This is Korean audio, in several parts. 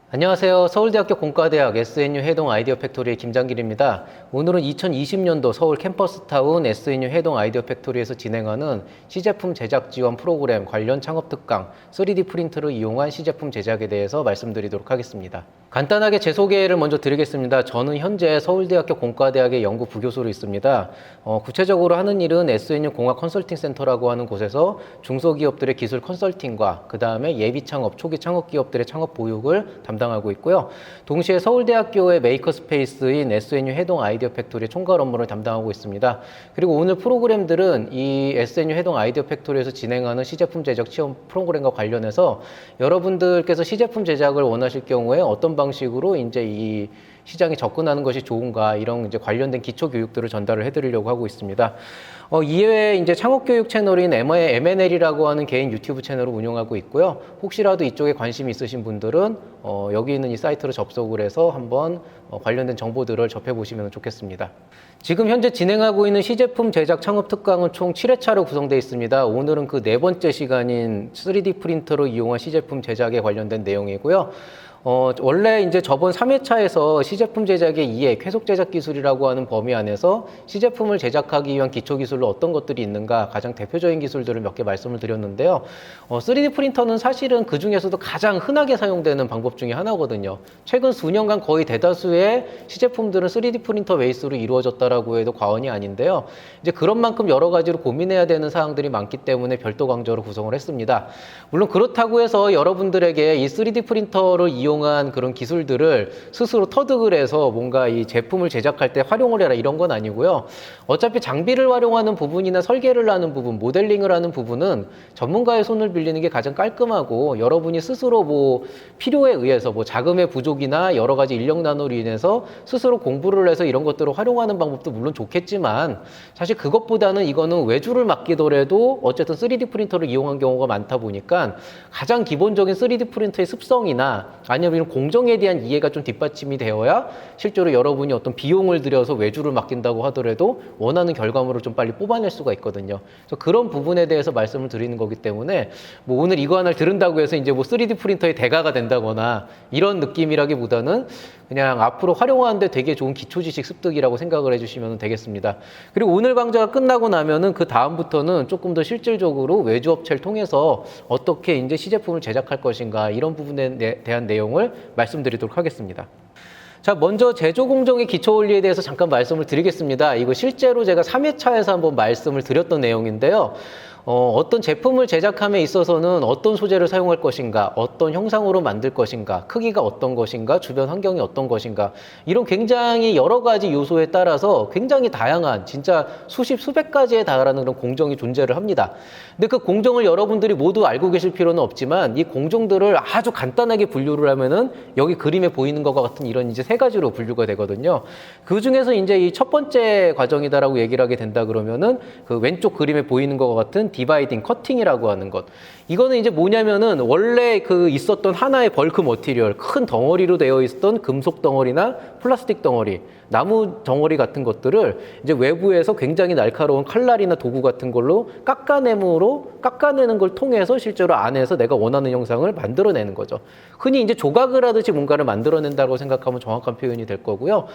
안녕하세요. 서울대학교 공과대학 SNU 해동 아이디어 팩토리의 김장길입니다. 오늘은 2020년도 서울 캠퍼스타운 SNU 해동 아이디어 팩토리에서 진행하는 시제품 제작 지원 프로그램 관련 창업 특강 3D 프린터를 이용한 시제품 제작에 대해서 말씀드리도록 하겠습니다. 간단하게 제 소개를 먼저 드리겠습니다. 저는 현재 서울대학교 공과대학의 연구 부교수로 있습니다. 구체적으로 하는 일은 SNU 공학 컨설팅 센터라고 하는 곳에서 중소기업들의 기술 컨설팅과 그 다음에 예비 창업, 초기 창업 기업들의 창업 보육을 담당하고 있고요. 동시에 서울대학교의 메이커 스페이스인 SNU 해동 아이디어 팩토리의 총괄 업무를 담당하고 있습니다. 그리고 오늘 프로그램들은 이 SNU 해동 아이디어 팩토리에서 진행하는 시제품 제작 체험 프로그램과 관련해서 여러분들께서 시제품 제작을 원하실 경우에 어떤 방식으로 이제 이 시장에 접근하는 것이 좋은가 이런 이제 관련된 기초 교육들을 전달을 해드리려고 하고 있습니다. 이외에 이제 창업교육 채널인 M&L이라고 하는 개인 유튜브 채널을 운영하고 있고요. 혹시라도 이쪽에 관심이 있으신 분들은 여기 있는 이 사이트로 접속을 해서 한번 관련된 정보들을 접해보시면 좋겠습니다. 지금 현재 진행하고 있는 시제품 제작 창업 특강은 총 7회차로 구성되어 있습니다. 오늘은 그 네 번째 시간인 3D 프린터로 이용한 시제품 제작에 관련된 내용이고요. 원래 이제 저번 3회차에서 시제품 제작의 이해, 쾌속 제작 기술이라고 하는 범위 안에서 시제품을 제작하기 위한 기초 기술로 어떤 것들이 있는가 가장 대표적인 기술들을 몇 개 말씀을 드렸는데요. 3D 프린터는 사실은 그 중에서도 가장 흔하게 사용되는 방법 중에 하나거든요. 최근 수년간 거의 대다수의 시제품들은 3D 프린터 베이스로 이루어졌다라고 해도 과언이 아닌데요. 이제 그런 만큼 여러 가지로 고민해야 되는 사항들이 많기 때문에 별도 강좌로 구성을 했습니다. 물론 그렇다고 해서 여러분들에게 이 3D 프린터를 이용한 그런 기술들을 스스로 터득을 해서 뭔가 이 제품을 제작할 때 활용을 해라 이런 건 아니고요. 어차피 장비를 활용하는 부분이나 설계를 하는 부분, 모델링을 하는 부분은 전문가의 손을 빌리는 게 가장 깔끔하고 여러분이 스스로 뭐 필요에 의해서 뭐 자금의 부족이나 여러 가지 인력 난으로 인해서 스스로 공부를 해서 이런 것들을 활용하는 방법도 물론 좋겠지만 사실 그것보다는 이거는 외주를 맡기더라도 어쨌든 3D 프린터를 이용한 경우가 많다 보니까 가장 기본적인 3D 프린터의 습성이나 아니면 이런 공정에 대한 이해가 좀 뒷받침이 되어야 실제로 여러분이 어떤 비용을 들여서 외주를 맡긴다고 하더라도 원하는 결과물을 좀 빨리 뽑아낼 수가 있거든요. 그래서 그런 부분에 대해서 말씀을 드리는 거기 때문에 뭐 오늘 이거 하나를 들은다고 해서 이제 뭐 3D 프린터의 대가가 된다거나 이런 느낌이라기보다는 그냥 앞으로 활용하는데 되게 좋은 기초 지식 습득이라고 생각을 해주시면 되겠습니다. 그리고 오늘 강좌가 끝나고 나면은 그 다음부터는 조금 더 실질적으로 외주 업체를 통해서 어떻게 이제 시제품을 제작할 것인가 이런 부분에 대한 내용을 말씀드리도록 하겠습니다. 자, 먼저 제조 공정의 기초 원리에 대해서 잠깐 말씀을 드리겠습니다. 이거 실제로 제가 3회차에서 한번 말씀을 드렸던 내용인데요. 어떤 제품을 제작함에 있어서는 어떤 소재를 사용할 것인가, 어떤 형상으로 만들 것인가, 크기가 어떤 것인가, 주변 환경이 어떤 것인가 이런 굉장히 여러 가지 요소에 따라서 굉장히 다양한 진짜 수십, 수백 가지에 달하는 그런 공정이 존재를 합니다. 근데 그 공정을 여러분들이 모두 알고 계실 필요는 없지만 이 공정들을 아주 간단하게 분류를 하면은 여기 그림에 보이는 것과 같은 이런 이제 세 가지로 분류가 되거든요. 그 중에서 이제 이 첫 번째 과정이다라고 얘기를 하게 된다 그러면은 그 왼쪽 그림에 보이는 것과 같은 디바이딩, 커팅이라고 하는 것. 이거는 이제 뭐냐면은 원래 그 있었던 하나의 벌크 머티리얼, 큰 덩어리로 되어 있었던 금속 덩어리나 플라스틱 덩어리, 나무 덩어리 같은 것들을 이제 외부에서 굉장히 날카로운 칼날이나 도구 같은 걸로 깎아내는 걸 통해서 실제로 안에서 내가 원하는 형상을 만들어내는 거죠. 흔히 이제 조각을 하듯이 뭔가를 만들어낸다고 생각하면 정확한 표현이 될 거고요.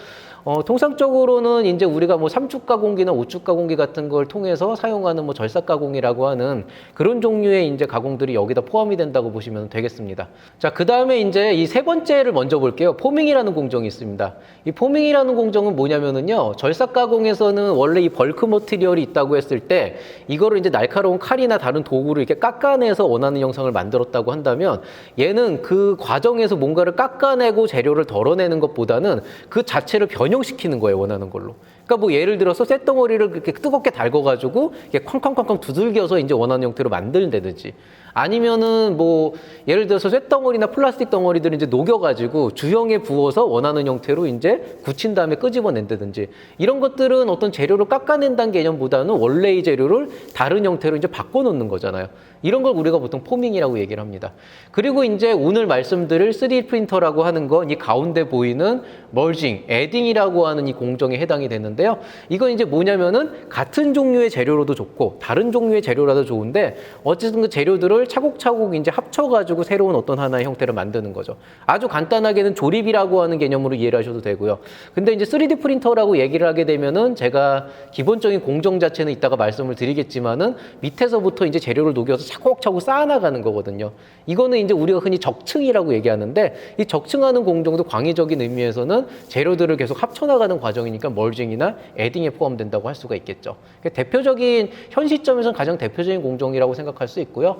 통상적으로는 이제 우리가 뭐 3축 가공기나 5축 가공기 같은 걸 통해서 사용하는 뭐 절삭 가공이라고 하는 그런 종류의 이제 가공들이 여기다 포함이 된다고 보시면 되겠습니다. 자, 그 다음에 이제 이 세 번째를 먼저 볼게요. 포밍이라는 공정이 있습니다. 이 포밍이라는 공정은 뭐냐면은요, 절삭 가공에서는 원래 이 벌크 머티리얼이 있다고 했을 때 이거를 이제 날카로운 칼이나 다른 도구를 이렇게 깎아내서 원하는 형상을 만들었다고 한다면 얘는 그 과정에서 뭔가를 깎아내고 재료를 덜어내는 것보다는 그 자체를 변형시키는 거예요, 원하는 걸로. 그러니까 뭐 예를 들어서 쇳덩어리를 이렇게 뜨겁게 달궈가지고 이렇게 쾅쾅쾅쾅 두들겨서 이제 원하는 형태로 만든다든지 아니면은 뭐 예를 들어서 쇳덩어리나 플라스틱 덩어리들을 이제 녹여가지고 주형에 부어서 원하는 형태로 이제 굳힌 다음에 끄집어낸다든지 이런 것들은 어떤 재료를 깎아낸다는 개념보다는 원래의 재료를 다른 형태로 이제 바꿔놓는 거잖아요. 이런 걸 우리가 보통 포밍이라고 얘기를 합니다. 그리고 이제 오늘 말씀드릴 3D 프린터라고 하는 건 이 가운데 보이는 멀징, 애딩이라고 하는 이 공정에 해당이 되는데요. 이건 이제 뭐냐면은 같은 종류의 재료로도 좋고 다른 종류의 재료라도 좋은데 어쨌든 그 재료들을 재료를 차곡차곡 이제 합쳐가지고 새로운 어떤 하나의 형태를 만드는 거죠. 아주 간단하게는 조립이라고 하는 개념으로 이해를 하셔도 되고요. 근데 이제 3D 프린터라고 얘기를 하게 되면은 제가 기본적인 공정 자체는 이따가 말씀을 드리겠지만은 밑에서부터 이제 재료를 녹여서 차곡차곡 쌓아나가는 거거든요. 이거는 이제 우리가 흔히 적층이라고 얘기하는데 이 적층하는 공정도 광의적인 의미에서는 재료들을 계속 합쳐나가는 과정이니까 멀징이나 에딩에 포함된다고 할 수가 있겠죠. 대표적인 현 시점에서는 가장 대표적인 공정이라고 생각할 수 있고요.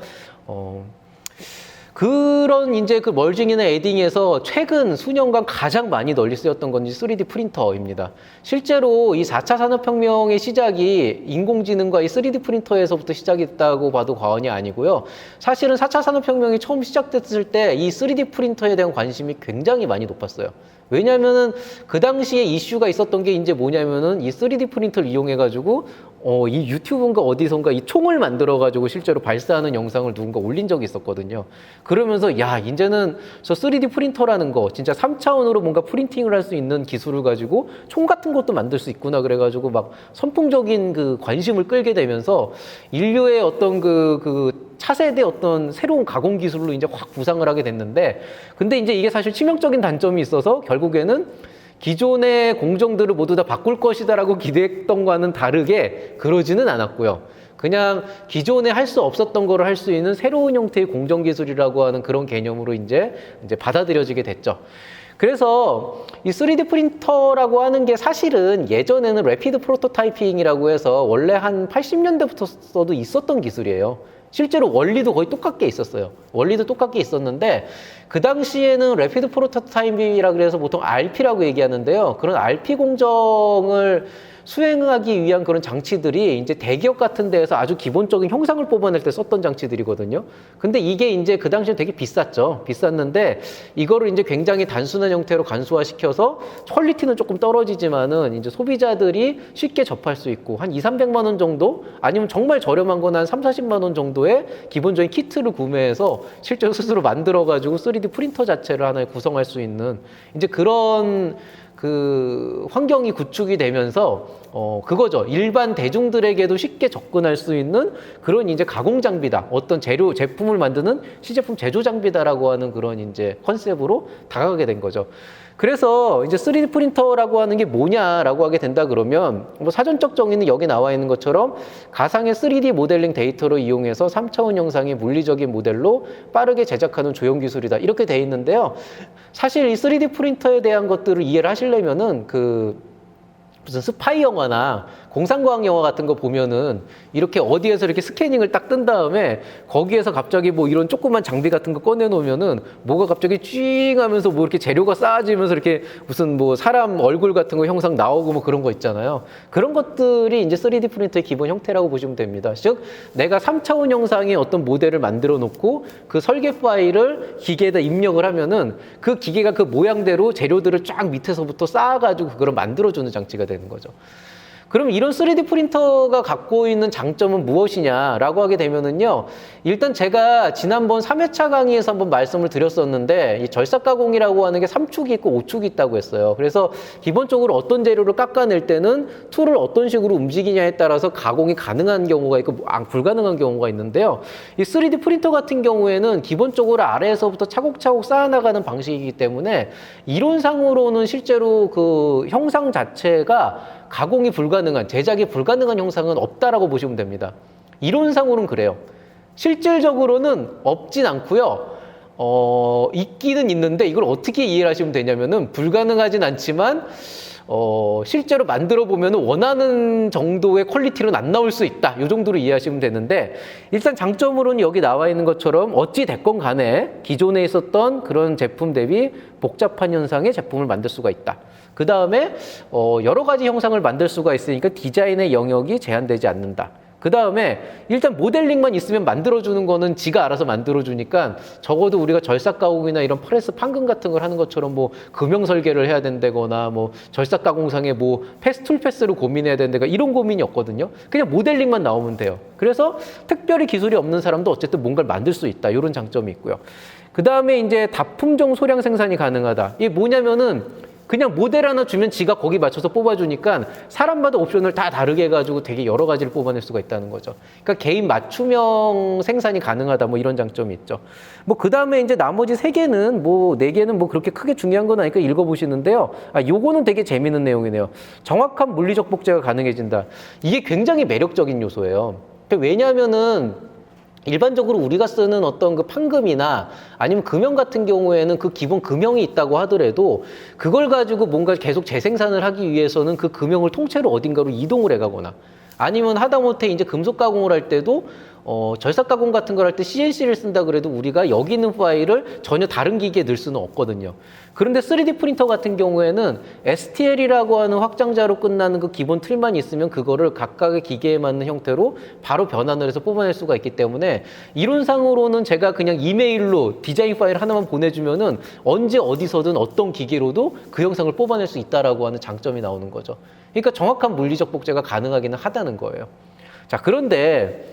그런 이제 그 멀징이나 에딩에서 최근 수년간 가장 많이 널리 쓰였던 건 3D 프린터입니다. 실제로 이 4차 산업혁명의 시작이 인공지능과 이 3D 프린터에서부터 시작이 됐다고 봐도 과언이 아니고요. 사실은 4차 산업혁명이 처음 시작됐을 때 이 3D 프린터에 대한 관심이 굉장히 많이 높았어요. 왜냐하면은 그 당시에 이슈가 있었던 게 이제 뭐냐면은 이 3D 프린터를 이용해가지고 이 유튜브인가 어디선가 이 총을 만들어가지고 실제로 발사하는 영상을 누군가 올린 적이 있었거든요. 그러면서 야 이제는 저 3D 프린터라는 거 진짜 3차원으로 뭔가 프린팅을 할 수 있는 기술을 가지고 총 같은 것도 만들 수 있구나 그래가지고 막 선풍적인 그 관심을 끌게 되면서 인류의 어떤 그 차세대 어떤 새로운 가공 기술로 이제 확 부상을 하게 됐는데 근데 이제 이게 사실 치명적인 단점이 있어서 결국에는 기존의 공정들을 모두 다 바꿀 것이다라고 기대했던 거와는 다르게 그러지는 않았고요. 그냥 기존에 할 수 없었던 거를 할 수 있는 새로운 형태의 공정 기술이라고 하는 그런 개념으로 이제 받아들여지게 됐죠. 그래서 이 3D 프린터라고 하는 게 사실은 예전에는 래피드 프로토타이핑이라고 해서 원래 한 80년대부터도 있었던 기술이에요. 실제로 원리도 거의 똑같게 있었어요. 원리도 똑같게 있었는데 그 당시에는 래피드 프로토타이핑이라 그래서 보통 RP라고 얘기하는데요. 그런 RP 공정을 수행하기 위한 그런 장치들이 이제 대기업 같은 데에서 아주 기본적인 형상을 뽑아낼 때 썼던 장치들이거든요. 근데 이게 이제 그 당시에 되게 비쌌죠. 비쌌는데 이거를 이제 굉장히 단순한 형태로 간소화시켜서 퀄리티는 조금 떨어지지만은 이제 소비자들이 쉽게 접할 수 있고 한 200~300만 원 정도 아니면 정말 저렴한 건 한 30~40만 원 정도의 기본적인 키트를 구매해서 실제로 스스로 만들어가지고 3D 프린터 자체를 하나 구성할 수 있는 이제 그런 그 환경이 구축이 되면서 그거죠. 일반 대중들에게도 쉽게 접근할 수 있는 그런 이제 가공 장비다. 어떤 재료 제품을 만드는 시제품 제조 장비다라고 하는 그런 이제 컨셉으로 다가가게 된 거죠. 그래서 이제 3D 프린터라고 하는 게 뭐냐라고 하게 된다 그러면 뭐 사전적 정의는 여기 나와 있는 것처럼 가상의 3D 모델링 데이터를 이용해서 3차원 형상의 물리적인 모델로 빠르게 제작하는 조형 기술이다. 이렇게 돼 있는데요. 사실 이 3D 프린터에 대한 것들을 이해를 하시려면은 무슨 스파이 영화나 공상과학 영화 같은 거 보면은 이렇게 어디에서 이렇게 스캐닝을 딱 뜬 다음에 거기에서 갑자기 뭐 이런 조그만 장비 같은 거 꺼내놓으면은 뭐가 갑자기 쥐잉 하면서 뭐 이렇게 재료가 쌓아지면서 이렇게 무슨 뭐 사람 얼굴 같은 거 형상 나오고 뭐 그런 거 있잖아요. 그런 것들이 이제 3D 프린터의 기본 형태라고 보시면 됩니다. 즉, 내가 3차원 형상의 어떤 모델을 만들어 놓고 그 설계 파일을 기계에다 입력을 하면은 그 기계가 그 모양대로 재료들을 쫙 밑에서부터 쌓아가지고 그걸 만들어주는 장치가 되는 거죠. 그럼 이런 3D 프린터가 갖고 있는 장점은 무엇이냐라고 하게 되면은요, 일단 제가 지난번 3회차 강의에서 한번 말씀을 드렸었는데, 이 절삭 가공이라고 하는 게 3축이 있고 5축이 있다고 했어요. 그래서 기본적으로 어떤 재료를 깎아낼 때는 툴을 어떤 식으로 움직이냐에 따라서 가공이 가능한 경우가 있고 불가능한 경우가 있는데요. 이 3D 프린터 같은 경우에는 기본적으로 아래에서부터 차곡차곡 쌓아나가는 방식이기 때문에 이론상으로는 실제로 그 형상 자체가 가공이 불가능한, 제작이 불가능한 형상은 없다라고 보시면 됩니다. 이론상으로는 그래요. 실질적으로는 없진 않고요. 있기는 있는데 이걸 어떻게 이해를 하시면 되냐면은 불가능하진 않지만 실제로 만들어 보면 원하는 정도의 퀄리티로는 안 나올 수 있다. 이 정도로 이해하시면 되는데 일단 장점으로는 여기 나와 있는 것처럼 어찌 됐건 간에 기존에 있었던 그런 제품 대비 복잡한 현상의 제품을 만들 수가 있다. 그 다음에 여러 가지 형상을 만들 수가 있으니까 디자인의 영역이 제한되지 않는다. 그 다음에 일단 모델링만 있으면 만들어주는 거는 지가 알아서 만들어주니까 적어도 우리가 절삭 가공이나 이런 프레스 판금 같은 걸 하는 것처럼 뭐 금형 설계를 해야 된다거나 뭐 절삭 가공상에 뭐 툴 패스를 고민해야 된다거나 이런 고민이 없거든요. 그냥 모델링만 나오면 돼요. 그래서 특별히 기술이 없는 사람도 어쨌든 뭔가를 만들 수 있다. 이런 장점이 있고요. 그 다음에 이제 다품종 소량 생산이 가능하다. 이게 뭐냐면은 그냥 모델 하나 주면 지가 거기 맞춰서 뽑아주니까 사람마다 옵션을 다 다르게 해가지고 되게 여러 가지를 뽑아낼 수가 있다는 거죠. 그러니까 개인 맞춤형 생산이 가능하다 뭐 이런 장점이 있죠. 뭐 그 다음에 이제 나머지 3개는 뭐 4개는 뭐 그렇게 크게 중요한 건 아니니까 읽어보시는데요. 요거는 되게 재밌는 내용이네요. 정확한 물리적 복제가 가능해진다. 이게 굉장히 매력적인 요소예요. 왜냐하면은 일반적으로 우리가 쓰는 어떤 그 판금이나 아니면 금형 같은 경우에는 그 기본 금형이 있다고 하더라도 그걸 가지고 뭔가 계속 재생산을 하기 위해서는 그 금형을 통째로 어딘가로 이동을 해가거나 아니면 하다못해 이제 금속 가공을 할 때도 절삭 가공 같은 걸 할 때 CNC를 쓴다 그래도 우리가 여기 있는 파일을 전혀 다른 기기에 넣을 수는 없거든요. 그런데 3D 프린터 같은 경우에는 STL이라고 하는 확장자로 끝나는 그 기본 틀만 있으면 그거를 각각의 기계에 맞는 형태로 바로 변환을 해서 뽑아낼 수가 있기 때문에 이론상으로는 제가 그냥 이메일로 디자인 파일 하나만 보내주면은 언제 어디서든 어떤 기계로도 그 영상을 뽑아낼 수 있다라고 하는 장점이 나오는 거죠. 그러니까 정확한 물리적 복제가 가능하기는 하다는 거예요. 자, 그런데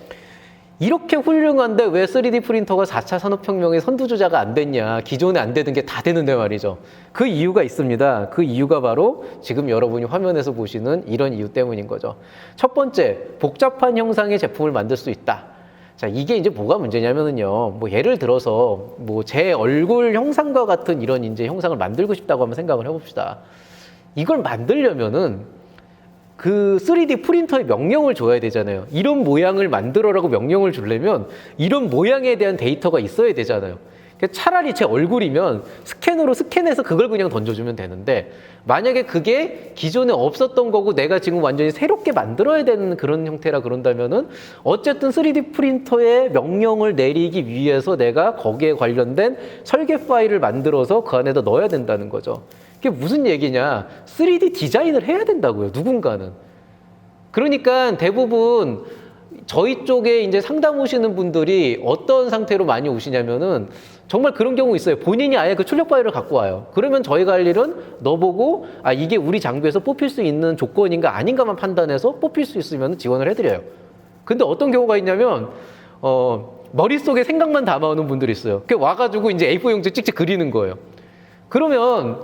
이렇게 훌륭한데 왜 3D 프린터가 4차 산업혁명의 선두주자가 안 됐냐. 기존에 안 되던 게 다 되는데 말이죠. 그 이유가 있습니다. 그 이유가 바로 지금 여러분이 화면에서 보시는 이런 이유 때문인 거죠. 첫 번째, 복잡한 형상의 제품을 만들 수 있다. 자, 이게 이제 뭐가 문제냐면은요. 뭐 예를 들어서 뭐 제 얼굴 형상과 같은 이런 이제 형상을 만들고 싶다고 한번 생각을 해봅시다. 이걸 만들려면은 그 3D 프린터에 명령을 줘야 되잖아요. 이런 모양을 만들어라고 명령을 주려면 이런 모양에 대한 데이터가 있어야 되잖아요. 차라리 제 얼굴이면 스캐너로 스캔해서 그걸 그냥 던져주면 되는데 만약에 그게 기존에 없었던 거고 내가 지금 완전히 새롭게 만들어야 되는 그런 형태라 그런다면은 어쨌든 3D 프린터에 명령을 내리기 위해서 내가 거기에 관련된 설계 파일을 만들어서 그 안에다 넣어야 된다는 거죠. 그게 무슨 얘기냐? 3D 디자인을 해야 된다고요, 누군가는. 그러니까 대부분 저희 쪽에 이제 상담 오시는 분들이 어떤 상태로 많이 오시냐면은 정말 그런 경우 있어요. 본인이 아예 그 출력 파일을 갖고 와요. 그러면 저희가 할 일은 넣어보고 이게 우리 장비에서 뽑힐 수 있는 조건인가 아닌가만 판단해서 뽑힐 수 있으면 지원을 해드려요. 근데 어떤 경우가 있냐면 머릿속에 생각만 담아오는 분들이 있어요. 그 와가지고 이제 A4 용지 찍찍 그리는 거예요. 그러면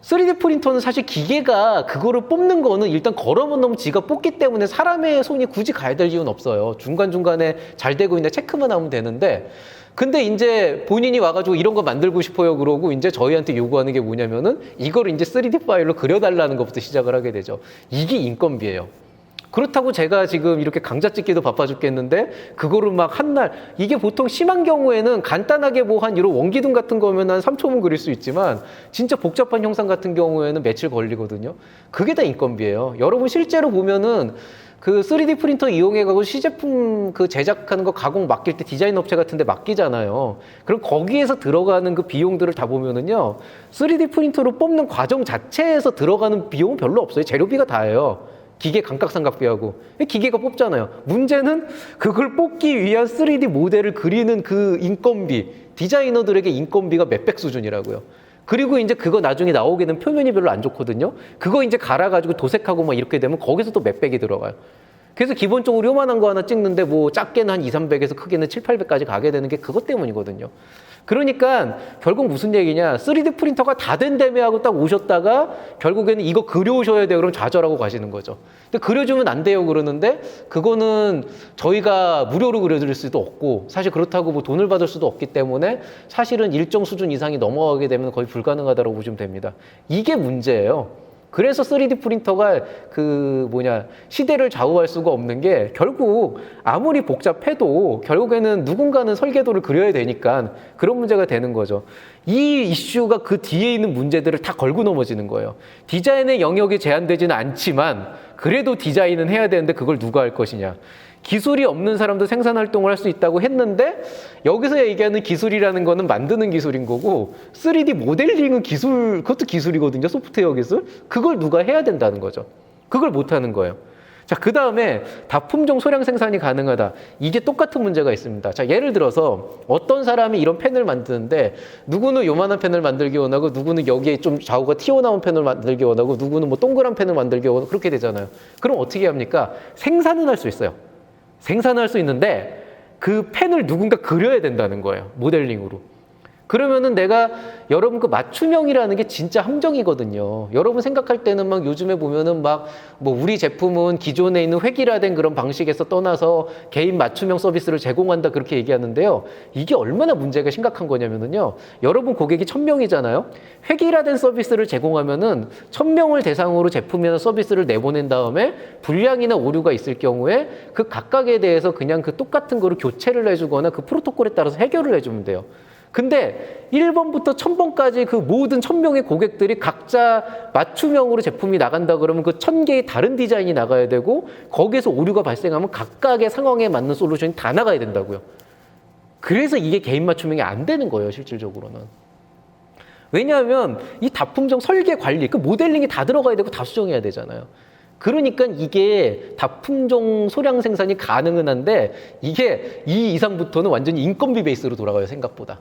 3D 프린터는 사실 기계가 그거를 뽑는 거는 일단 걸어만 놓으면 지가 뽑기 때문에 사람의 손이 굳이 가야 될 이유는 없어요. 중간중간에 잘 되고 있나 체크만 하면 되는데 근데 이제 본인이 와가지고 이런 거 만들고 싶어요 그러고 이제 저희한테 요구하는 게 뭐냐면은 이거를 이제 3D 파일로 그려달라는 것부터 시작을 하게 되죠. 이게 인건비예요. 그렇다고 제가 지금 이렇게 강좌 찍기도 바빠 죽겠는데 그거를 막 한 날 이게 보통 심한 경우에는 간단하게 뭐 한 이런 원기둥 같은 거면 한 3초면 그릴 수 있지만 진짜 복잡한 형상 같은 경우에는 며칠 걸리거든요. 그게 다 인건비예요. 여러분 실제로 보면은 그 3D 프린터 이용해가지고 시제품 그 제작하는 거 가공 맡길 때 디자인 업체 같은 데 맡기잖아요. 그럼 거기에서 들어가는 그 비용들을 다 보면은요 3D 프린터로 뽑는 과정 자체에서 들어가는 비용은 별로 없어요. 재료비가 다예요. 기계 감각삼각비하고 기계가 뽑잖아요. 문제는 그걸 뽑기 위한 3D 모델을 그리는 그 인건비, 디자이너들에게 인건비가 몇백 수준이라고요. 그리고 이제 그거 나중에 나오게 되면 표면이 별로 안 좋거든요. 그거 이제 갈아가지고 도색하고 막 이렇게 되면 거기서 또 몇백이 들어가요. 그래서 기본적으로 요만한 거 하나 찍는데 뭐 작게는 한 2, 300에서 크게는 7, 800까지 가게 되는 게 그것 때문이거든요. 그러니까 결국 무슨 얘기냐 3D 프린터가 다 된다며 하고 딱 오셨다가 결국에는 이거 그려오셔야 돼요. 그럼 좌절하고 가시는 거죠. 근데 그려주면 안 돼요 그러는데 그거는 저희가 무료로 그려드릴 수도 없고 사실 그렇다고 뭐 돈을 받을 수도 없기 때문에 사실은 일정 수준 이상이 넘어가게 되면 거의 불가능하다고 보시면 됩니다. 이게 문제예요. 그래서 3D 프린터가 시대를 좌우할 수가 없는 게 결국 아무리 복잡해도 결국에는 누군가는 설계도를 그려야 되니까 그런 문제가 되는 거죠. 이 이슈가 그 뒤에 있는 문제들을 다 걸고 넘어지는 거예요. 디자인의 영역이 제한되지는 않지만 그래도 디자인은 해야 되는데 그걸 누가 할 것이냐. 기술이 없는 사람도 생산 활동을 할 수 있다고 했는데 여기서 얘기하는 기술이라는 거는 만드는 기술인 거고 3D 모델링은 기술, 그것도 기술이거든요. 소프트웨어 기술. 그걸 누가 해야 된다는 거죠. 그걸 못 하는 거예요. 자, 그 다음에 다품종 소량 생산이 가능하다. 이게 똑같은 문제가 있습니다. 자, 예를 들어서 어떤 사람이 이런 펜을 만드는데 누구는 요만한 펜을 만들기 원하고 누구는 여기에 좀 좌우가 튀어나온 펜을 만들기 원하고 누구는 뭐 동그란 펜을 만들기 원하고 그렇게 되잖아요. 그럼 어떻게 합니까? 생산은 할 수 있어요. 생산할 수 있는데 그 펜을 누군가 그려야 된다는 거예요. 모델링으로. 그러면은 내가 여러분 그 맞춤형이라는 게 진짜 함정이거든요. 여러분 생각할 때는 막 요즘에 보면은 막 뭐 우리 제품은 기존에 있는 획일화된 그런 방식에서 떠나서 개인 맞춤형 서비스를 제공한다 그렇게 얘기하는데요. 이게 얼마나 문제가 심각한 거냐면은요. 여러분 고객이 1000명이잖아요. 획일화된 서비스를 제공하면은 1000명을 대상으로 제품이나 서비스를 내보낸 다음에 불량이나 오류가 있을 경우에 그 각각에 대해서 그냥 그 똑같은 거를 교체를 해주거나 그 프로토콜에 따라서 해결을 해주면 돼요. 근데 1번부터 1000번까지 그 모든 1000명의 고객들이 각자 맞춤형으로 제품이 나간다 그러면 그 1000개의 다른 디자인이 나가야 되고 거기에서 오류가 발생하면 각각의 상황에 맞는 솔루션이 다 나가야 된다고요. 그래서 이게 개인 맞춤형이 안 되는 거예요, 실질적으로는. 왜냐하면 이 다품종 설계 관리, 그 모델링이 다 들어가야 되고 다 수정해야 되잖아요. 그러니까 이게 다품종 소량 생산이 가능은 한데 이게 이 이상부터는 완전히 인건비 베이스로 돌아가요, 생각보다.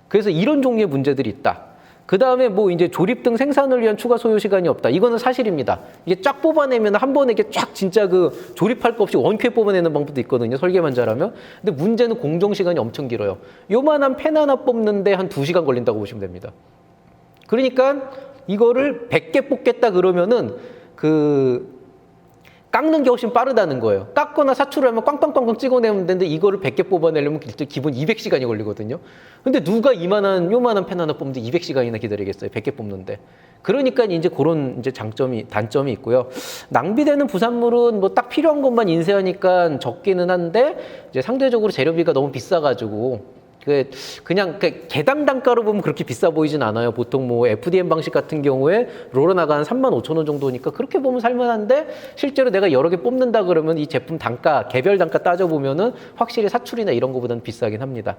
그래서 이런 종류의 문제들이 있다. 그 다음에 뭐 이제 조립 등 생산을 위한 추가 소요 시간이 없다. 이거는 사실입니다. 이게 쫙 뽑아내면 한 번에 이게 쫙 진짜 그 조립할 거 없이 원큐에 뽑아내는 방법도 있거든요. 설계만 잘하면. 근데 문제는 공정 시간이 엄청 길어요. 요만한 펜 하나 뽑는데 한 2시간 걸린다고 보시면 됩니다. 그러니까 이거를 100개 뽑겠다 그러면은 깎는 게 훨씬 빠르다는 거예요. 깎거나 사출을 하면 꽝꽝꽝꽝 찍어내면 되는데 이거를 100개 뽑아내려면 기본 200시간이 걸리거든요. 근데 누가 요만한 펜 하나 뽑는데 200시간이나 기다리겠어요. 100개 뽑는데. 그러니까 이제 그런 이제 단점이 있고요. 낭비되는 부산물은 뭐 딱 필요한 것만 인쇄하니까 적기는 한데 이제 상대적으로 재료비가 너무 비싸가지고 그냥 개당 단가로 보면 그렇게 비싸 보이진 않아요. 보통 뭐 FDM 방식 같은 경우에 롤러 나가는 35,000원 정도니까 그렇게 보면 살만한데 실제로 내가 여러 개 뽑는다 그러면 이 제품 단가, 개별 단가 따져보면은 확실히 사출이나 이런 거보다는 비싸긴 합니다.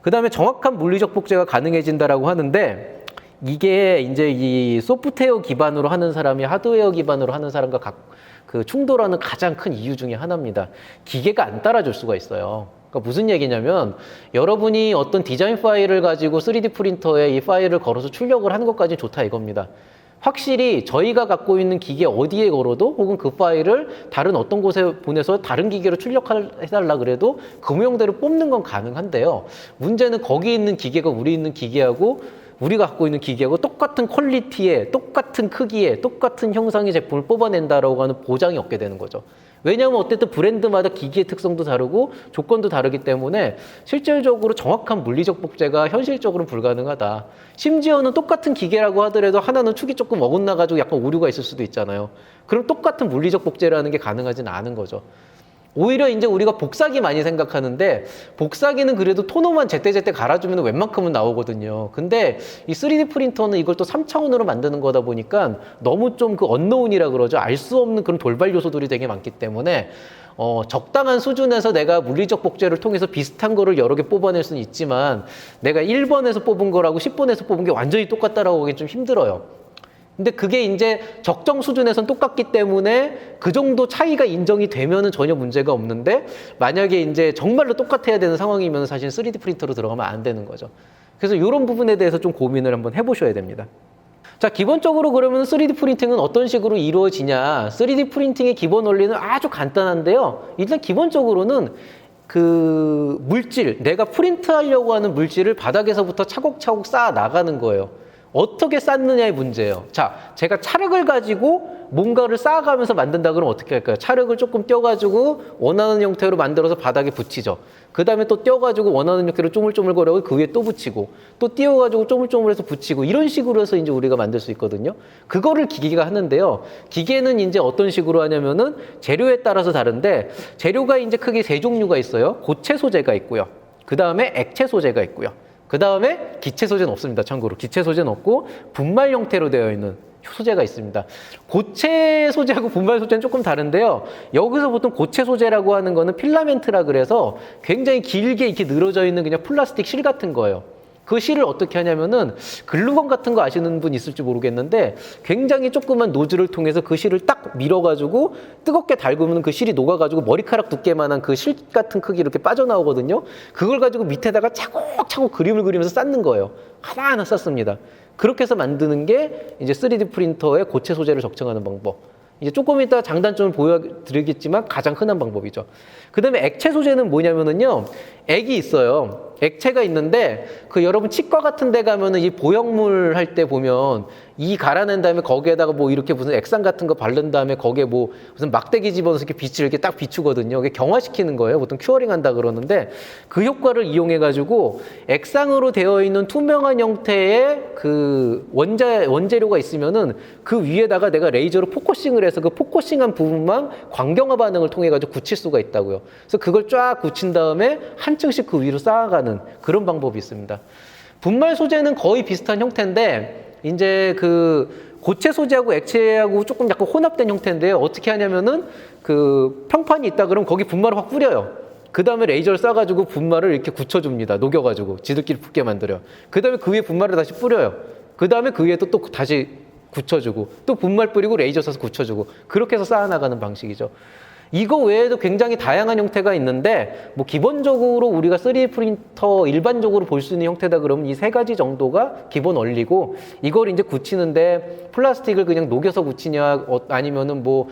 그 다음에 정확한 물리적 복제가 가능해진다라고 하는데 이게 이제 이 소프트웨어 기반으로 하는 사람이 하드웨어 기반으로 하는 사람과 그 충돌하는 가장 큰 이유 중에 하나입니다. 기계가 안 따라줄 수가 있어요. 그러니까 무슨 얘기냐면 여러분이 어떤 디자인 파일을 가지고 3D 프린터에 이 파일을 걸어서 출력을 하는 것까지는 좋다 이겁니다. 확실히 저희가 갖고 있는 기계 어디에 걸어도 혹은 그 파일을 다른 어떤 곳에 보내서 다른 기계로 출력해달라 그래도 그 모형대로 뽑는 건 가능한데요. 문제는 거기 있는 기계가 우리 있는 기계하고 우리가 갖고 있는 기계하고 똑같은 퀄리티에 똑같은 크기에 똑같은 형상의 제품을 뽑아낸다라고 하는 보장이 없게 되는 거죠. 왜냐하면 어쨌든 브랜드마다 기기의 특성도 다르고 조건도 다르기 때문에 실질적으로 정확한 물리적 복제가 현실적으로는 불가능하다. 심지어는 똑같은 기계라고 하더라도 하나는 축이 조금 어긋나가지고 약간 오류가 있을 수도 있잖아요. 그럼 똑같은 물리적 복제라는 게 가능하지는 않은 거죠. 오히려 이제 우리가 복사기 많이 생각하는데 복사기는 그래도 토너만 제때제때 갈아주면 웬만큼은 나오거든요. 근데 이 3D 프린터는 이걸 또 3차원으로 만드는 거다 보니까 너무 좀 그 언노운이라 그러죠. 알 수 없는 그런 돌발 요소들이 되게 많기 때문에 적당한 수준에서 내가 물리적 복제를 통해서 비슷한 거를 여러 개 뽑아낼 수는 있지만 내가 1번에서 뽑은 거라고 10번에서 뽑은 게 완전히 똑같다라고 하기 좀 힘들어요. 근데 그게 이제 적정 수준에선 똑같기 때문에 그 정도 차이가 인정이 되면은 전혀 문제가 없는데 만약에 이제 정말로 똑같아야 되는 상황이면 사실 3D 프린터로 들어가면 안 되는 거죠. 그래서 이런 부분에 대해서 좀 고민을 한번 해보셔야 됩니다. 자, 기본적으로 그러면 3D 프린팅은 어떤 식으로 이루어지냐? 3D 프린팅의 기본 원리는 아주 간단한데요. 일단 기본적으로는 그 물질, 내가 프린트하려고 하는 물질을 바닥에서부터 차곡차곡 쌓아 나가는 거예요. 어떻게 쌓느냐의 문제예요. 자, 제가 찰흙을 가지고 뭔가를 쌓아가면서 만든다 그러면 어떻게 할까요? 찰흙을 조금 떼어가지고 원하는 형태로 만들어서 바닥에 붙이죠. 그 다음에 또 떼어가지고 원하는 형태로 쪼물쪼물거리고 그 위에 또 붙이고 또 띄워가지고 쪼물쪼물해서 붙이고 이런 식으로 해서 이제 우리가 만들 수 있거든요. 그거를 기계가 하는데요. 기계는 이제 어떤 식으로 하냐면은 재료에 따라서 다른데 재료가 이제 크게 세 종류가 있어요. 고체 소재가 있고요. 그 다음에 액체 소재가 있고요. 그 다음에 기체 소재는 없습니다. 참고로 기체 소재는 없고 분말 형태로 되어 있는 소재가 있습니다. 고체 소재하고 분말 소재는 조금 다른데요. 여기서 보통 고체 소재라고 하는 거는 필라멘트라 그래서 굉장히 길게 이렇게 늘어져 있는 그냥 플라스틱 실 같은 거예요. 그 실을 어떻게 하냐면은 글루건 같은 거 아시는 분 있을지 모르겠는데 굉장히 조그만 노즐을 통해서 그 실을 딱 밀어가지고 뜨겁게 달구면 그 실이 녹아가지고 머리카락 두께만한 그 실 같은 크기 이렇게 빠져나오거든요. 그걸 가지고 밑에다가 차곡차곡 그림을 그리면서 쌓는 거예요. 하나하나 쌓습니다. 그렇게 해서 만드는 게 이제 3D 프린터의 고체 소재를 적정하는 방법. 이제 조금 이따 장단점을 보여드리겠지만 가장 흔한 방법이죠. 그 다음에 액체 소재는 뭐냐면은요, 액이 있어요. 액체가 있는데 그 여러분 치과 같은 데 가면은 이 보형물 할 때 보면 이 갈아낸 다음에 거기에다가 뭐 이렇게 무슨 액상 같은 거 바른 다음에 거기에 뭐 무슨 막대기 집어넣어서 이렇게 빛을 이렇게 딱 비추거든요. 그게 경화시키는 거예요. 보통 큐어링 한다 그러는데 그 효과를 이용해 가지고 액상으로 되어 있는 투명한 형태의 그 원재료가 있으면은 그 위에다가 내가 레이저로 포커싱을 해서 그 포커싱한 부분만 광경화 반응을 통해 가지고 굳힐 수가 있다고요. 그래서 그걸 쫙 굳힌 다음에 한 층씩 그 위로 쌓아가는 그런 방법이 있습니다. 분말 소재는 거의 비슷한 형태인데 이제 그 고체 소재하고 액체하고 조금 약간 혼합된 형태인데요. 어떻게 하냐면은 그 평판이 있다 그러면 거기 분말을 확 뿌려요. 그 다음에 레이저를 쏴가지고 분말을 이렇게 굳혀줍니다. 녹여가지고 지들끼리 붙게 만들어요. 그 다음에 그 위에 분말을 다시 뿌려요. 그 다음에 그 위에 또 다시 굳혀주고 또 분말 뿌리고 레이저 쏴서 굳혀주고 그렇게 해서 쌓아나가는 방식이죠. 이거 외에도 굉장히 다양한 형태가 있는데 뭐 기본적으로 우리가 3D 프린터 일반적으로 볼 수 있는 형태다 그러면 이 세 가지 정도가 기본 원리고 이걸 이제 굳히는데 플라스틱을 그냥 녹여서 굳히냐 아니면은 뭐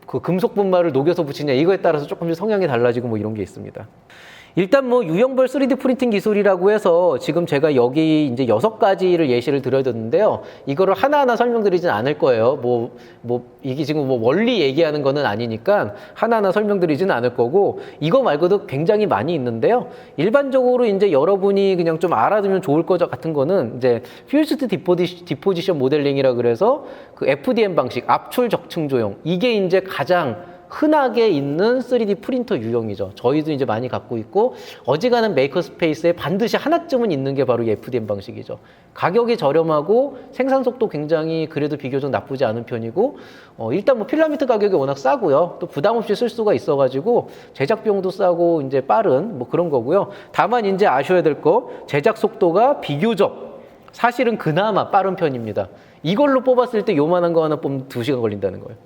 그 금속 분말을 녹여서 붙이냐 이거에 따라서 조금씩 성향이 달라지고 뭐 이런 게 있습니다. 일단 뭐 유형별 3D 프린팅 기술이라고 해서 지금 제가 여기 이제 6가지를 예시를 들어줬는데요. 이거를 하나하나 설명드리진 않을 거예요. 이게 지금 뭐 원리 얘기하는 거는 아니니까 하나하나 설명드리진 않을 거고 이거 말고도 굉장히 많이 있는데요. 일반적으로 이제 여러분이 그냥 좀 알아두면 좋을 것 같은 거는 이제 퓨즈드 디포지션 모델링이라 그래서 그 FDM 방식, 압출 적층 조형. 이게 이제 가장 흔하게 있는 3D 프린터 유형이죠. 저희도 이제 많이 갖고 있고 어지간한 메이커 스페이스에 반드시 하나쯤은 있는 게 바로 이 FDM 방식이죠. 가격이 저렴하고 생산 속도 굉장히 그래도 비교적 나쁘지 않은 편이고 일단 뭐 필라미트 가격이 워낙 싸고요. 또 부담 없이 쓸 수가 있어가지고 제작 비용도 싸고 이제 빠른 뭐 그런 거고요. 다만 이제 아셔야 될 거 제작 속도가 비교적 사실은 그나마 빠른 편입니다. 이걸로 뽑았을 때 요만한 거 하나 뽑으면 2시간 걸린다는 거예요.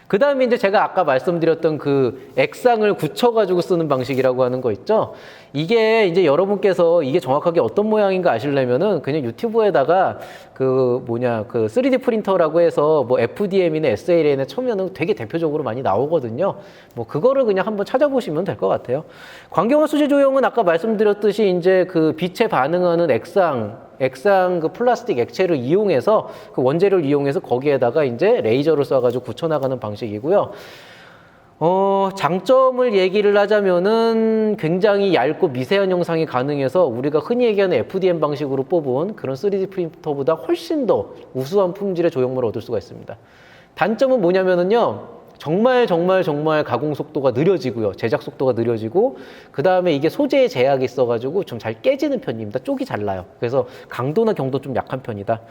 그 다음에 이제 제가 아까 말씀드렸던 그 액상을 굳혀가지고 쓰는 방식이라고 하는 거 있죠. 이게 이제 여러분께서 이게 정확하게 어떤 모양인가 아시려면은 그냥 유튜브에다가 그 3D 프린터라고 해서 뭐 FDM이나 SLA나 쳐면은 되게 대표적으로 많이 나오거든요. 뭐 그거를 그냥 한번 찾아보시면 될 것 같아요. 광경화 수지 조형은 아까 말씀드렸듯이 이제 그 빛에 반응하는 액상 그 플라스틱 액체를 이용해서 그 원재료를 이용해서 거기에다가 이제 레이저를 쏴가지고 굳혀나가는 방식이고요. 장점을 얘기를 하자면은 굉장히 얇고 미세한 형상이 가능해서 우리가 흔히 얘기하는 FDM 방식으로 뽑은 그런 3D 프린터보다 훨씬 더 우수한 품질의 조형물을 얻을 수가 있습니다. 단점은 뭐냐면은요. 정말 가공 속도가 느려지고요. 제작 속도가 느려지고 그 다음에 이게 소재에 제약이 있어가지고 좀 잘 깨지는 편입니다. 쪽이 잘 나요. 그래서 강도나 경도 좀 약한 편이다.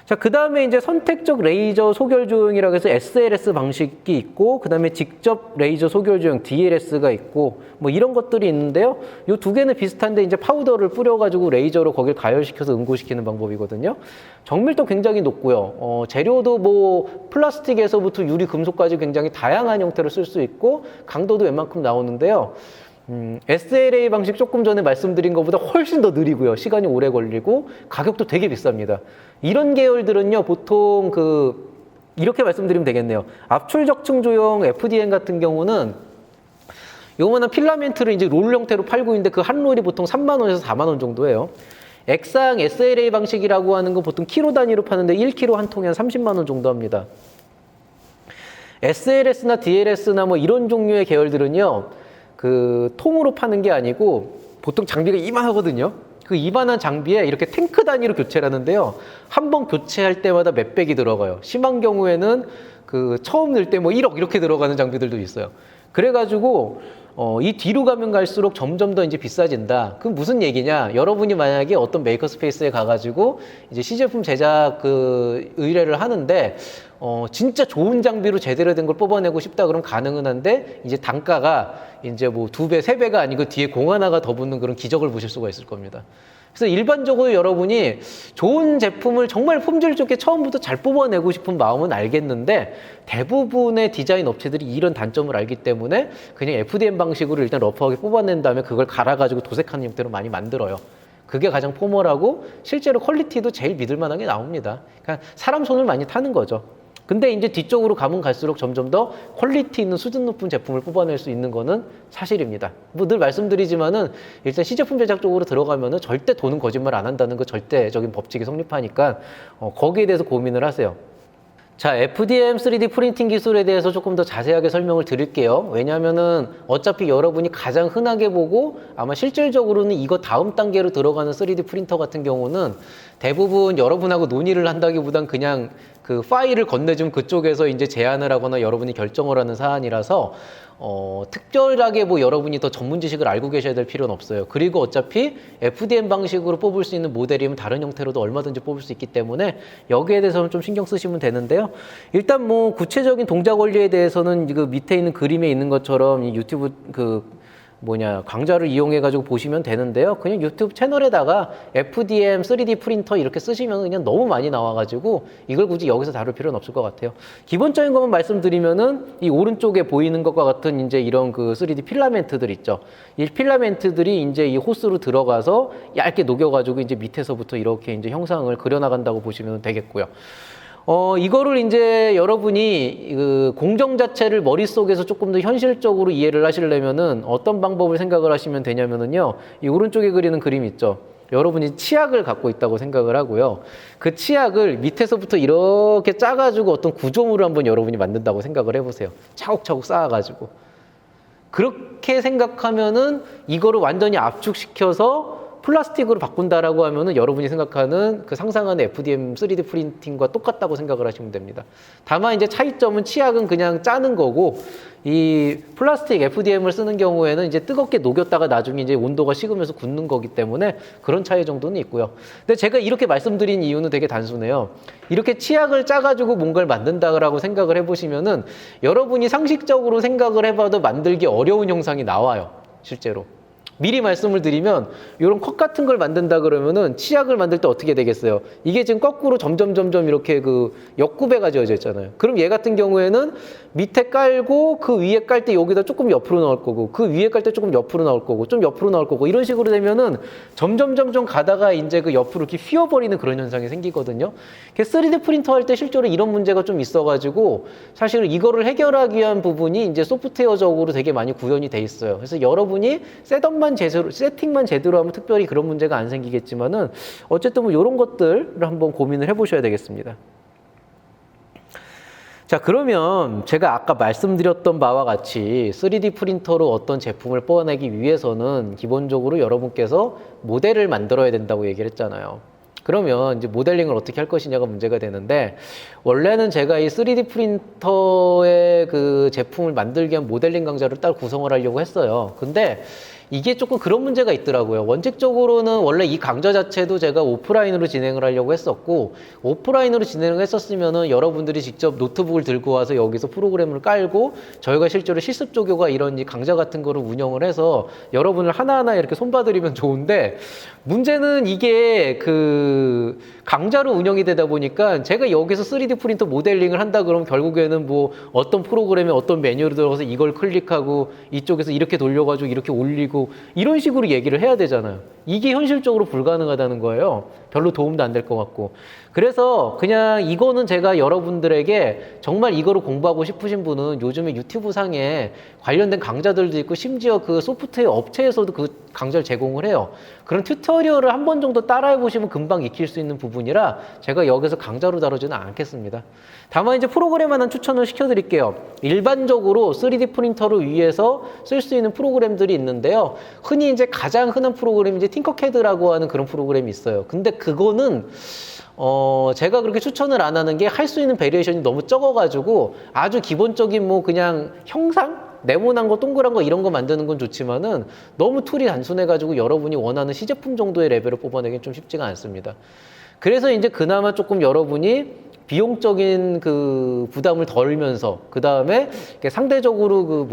자, 그 다음에 이제 선택적 레이저 소결 조형이라고 해서 SLS 방식이 있고, 그 다음에 직접 레이저 소결 조형 DLS가 있고, 뭐 이런 것들이 있는데요. 이 두 개는 비슷한데 이제 파우더를 뿌려가지고 레이저로 거길 가열시켜서 응고시키는 방법이거든요. 정밀도 굉장히 높고요. 재료도 뭐 플라스틱에서부터 유리, 금속까지 굉장히 다양한 형태로 쓸 수 있고, 강도도 웬만큼 나오는데요. SLA 방식 조금 전에 말씀드린 것보다 훨씬 더 느리고요. 시간이 오래 걸리고 가격도 되게 비쌉니다. 이런 계열들은요, 보통 이렇게 말씀드리면 되겠네요. 압출 적층 조형 FDM 같은 경우는 요만한 필라멘트를 이제 롤 형태로 팔고 있는데 그 한 롤이 보통 3만 원에서 4만 원 정도예요. 액상 SLA 방식이라고 하는 건 보통 키로 단위로 파는데 1kg 한 통에 한 30만 원 정도 합니다. SLS나 DLS나 뭐 이런 종류의 계열들은요, 그 통으로 파는 게 아니고 보통 장비가 이만하거든요. 그 이만한 장비에 이렇게 탱크 단위로 교체를 하는데요. 한 번 교체할 때마다 몇백이 들어가요. 심한 경우에는 그 처음 넣을 때 뭐 1억 이렇게 들어가는 장비들도 있어요. 그래가지고 이 뒤로 가면 갈수록 점점 더 이제 비싸진다. 그럼 무슨 얘기냐? 여러분이 만약에 어떤 메이커 스페이스에 가가지고 이제 시제품 제작 의뢰를 하는데 진짜 좋은 장비로 제대로 된 걸 뽑아내고 싶다 그러면 가능은 한데 이제 단가가 이제 뭐 2배, 3배가 아니고 뒤에 공 하나가 더 붙는 그런 기적을 보실 수가 있을 겁니다. 그래서 일반적으로 여러분이 좋은 제품을 정말 품질 좋게 처음부터 잘 뽑아내고 싶은 마음은 알겠는데 대부분의 디자인 업체들이 이런 단점을 알기 때문에 그냥 FDM 방식으로 일단 러프하게 뽑아낸 다음에 그걸 갈아가지고 도색하는 형태로 많이 만들어요. 그게 가장 포멀하고 실제로 퀄리티도 제일 믿을 만한 게 나옵니다. 그러니까 사람 손을 많이 타는 거죠. 근데 이제 뒤쪽으로 가면 갈수록 점점 더 퀄리티 있는 수준 높은 제품을 뽑아낼 수 있는 거는 사실입니다. 뭐 늘 말씀드리지만은 일단 시제품 제작 쪽으로 들어가면은 절대 돈은 거짓말 안 한다는 거 절대적인 법칙이 성립하니까 거기에 대해서 고민을 하세요. 자, FDM 3D 프린팅 기술에 대해서 조금 더 자세하게 설명을 드릴게요. 왜냐하면은 어차피 여러분이 가장 흔하게 보고 아마 실질적으로는 이거 다음 단계로 들어가는 3D 프린터 같은 경우는 대부분 여러분하고 논의를 한다기보단 그냥 그 파일을 건네준 그쪽에서 이제 제안을 하거나 여러분이 결정을 하는 사안이라서 특별하게 뭐 여러분이 더 전문 지식을 알고 계셔야 될 필요는 없어요. 그리고 어차피 FDM 방식으로 뽑을 수 있는 모델이면 다른 형태로도 얼마든지 뽑을 수 있기 때문에 여기에 대해서는 좀 신경 쓰시면 되는데요. 일단 뭐 구체적인 동작 원리에 대해서는 그 밑에 있는 그림에 있는 것처럼 이 유튜브 강좌를 이용해 가지고 보시면 되는데요. 그냥 유튜브 채널에다가 FDM 3D 프린터 이렇게 쓰시면 그냥 너무 많이 나와 가지고 이걸 굳이 여기서 다룰 필요는 없을 것 같아요. 기본적인 것만 말씀드리면은 이 오른쪽에 보이는 것과 같은 이제 이런 그 3D 필라멘트들 있죠. 이 필라멘트들이 이제 이 호스로 들어가서 얇게 녹여 가지고 이제 밑에서부터 이렇게 이제 형상을 그려 나간다고 보시면 되겠고요. 이거를 이제 여러분이 그 공정 자체를 머릿속에서 조금 더 현실적으로 이해를 하시려면은 어떤 방법을 생각을 하시면 되냐면은요. 이 오른쪽에 그리는 그림 있죠. 여러분이 치약을 갖고 있다고 생각을 하고요. 그 치약을 밑에서부터 이렇게 짜가지고 어떤 구조물을 한번 여러분이 만든다고 생각을 해보세요. 차곡차곡 쌓아가지고. 그렇게 생각하면은 이거를 완전히 압축시켜서 플라스틱으로 바꾼다라고 하면은 여러분이 생각하는 그 상상하는 FDM 3D 프린팅과 똑같다고 생각을 하시면 됩니다. 다만 이제 차이점은 치약은 그냥 짜는 거고 이 플라스틱 FDM을 쓰는 경우에는 이제 뜨겁게 녹였다가 나중에 이제 온도가 식으면서 굳는 거기 때문에 그런 차이 정도는 있고요. 근데 제가 이렇게 말씀드린 이유는 되게 단순해요. 이렇게 치약을 짜가지고 뭔가를 만든다라고 생각을 해보시면은 여러분이 상식적으로 생각을 해봐도 만들기 어려운 형상이 나와요. 실제로. 미리 말씀을 드리면 이런 컵 같은 걸 만든다 그러면은 치약을 만들 때 어떻게 되겠어요? 이게 지금 거꾸로 점점 이렇게 그 역구배가 지어져 있잖아요. 그럼 얘 같은 경우에는 밑에 깔고 그 위에 깔 때 여기다 조금 옆으로 나올 거고 그 위에 깔 때 조금 옆으로 나올 거고 좀 옆으로 나올 거고 이런 식으로 되면은 점점 가다가 이제 그 옆으로 이렇게 휘어버리는 그런 현상이 생기거든요. 3D 프린터 할 때 실제로 이런 문제가 좀 있어가지고 사실은 이거를 해결하기 위한 부분이 이제 소프트웨어적으로 되게 많이 구현이 돼 있어요. 그래서 여러분이 세팅만 제대로 하면 특별히 그런 문제가 안 생기겠지만은 어쨌든 뭐 이런 것들을 한번 고민을 해보셔야 되겠습니다. 자, 그러면 제가 아까 말씀드렸던 바와 같이 3D 프린터로 어떤 제품을 뽑아내기 위해서는 기본적으로 여러분께서 모델을 만들어야 된다고 얘기를 했잖아요. 그러면 이제 모델링을 어떻게 할 것이냐가 문제가 되는데 원래는 제가 이 3D 프린터의 그 제품을 만들기 위한 모델링 강좌를 따로 구성을 하려고 했어요. 근데 이게 조금 그런 문제가 있더라고요. 원칙적으로는 원래 이 강좌 자체도 제가 오프라인으로 진행을 하려고 했었고 오프라인으로 진행을 했었으면은 여러분들이 직접 노트북을 들고 와서 여기서 프로그램을 깔고 저희가 실제로 실습 조교가 이런 이 강좌 같은 거를 운영을 해서 여러분을 하나하나 이렇게 손봐드리면 좋은데 문제는 이게 그 강좌로 운영이 되다 보니까 제가 여기서 3D 프린터 모델링을 한다 그러면 결국에는 뭐 어떤 프로그램에 어떤 메뉴로 들어가서 이걸 클릭하고 이쪽에서 이렇게 돌려가지고 이렇게 올리고 이런 식으로 얘기를 해야 되잖아요. 이게 현실적으로 불가능하다는 거예요. 별로 도움도 안 될 것 같고. 그래서 그냥 이거는 제가 여러분들에게 정말 이거를 공부하고 싶으신 분은 요즘에 유튜브 상에 관련된 강좌들도 있고 심지어 그 소프트웨어 업체에서도 그 강좌를 제공을 해요. 그런 튜토리얼을 한 번 정도 따라해 보시면 금방 익힐 수 있는 부분이라 제가 여기서 강좌로 다루지는 않겠습니다. 다만 이제 프로그램 하나 추천을 시켜드릴게요. 일반적으로 3D 프린터를 위해서 쓸 수 있는 프로그램들이 있는데요. 흔히 이제 가장 흔한 프로그램이 이제 팅커캐드라고 하는 그런 프로그램이 있어요. 근데 그거는 제가 그렇게 추천을 안 하는 게 할 수 있는 베리에이션이 너무 적어가지고 아주 기본적인 뭐 그냥 형상? 네모난 거 동그란 거 이런 거 만드는 건 좋지만은 너무 툴이 단순해가지고 여러분이 원하는 시제품 정도의 레벨을 뽑아내기는 좀 쉽지가 않습니다. 그래서 이제 그나마 조금 여러분이 비용적인 그 부담을 덜면서 그 다음에 상대적으로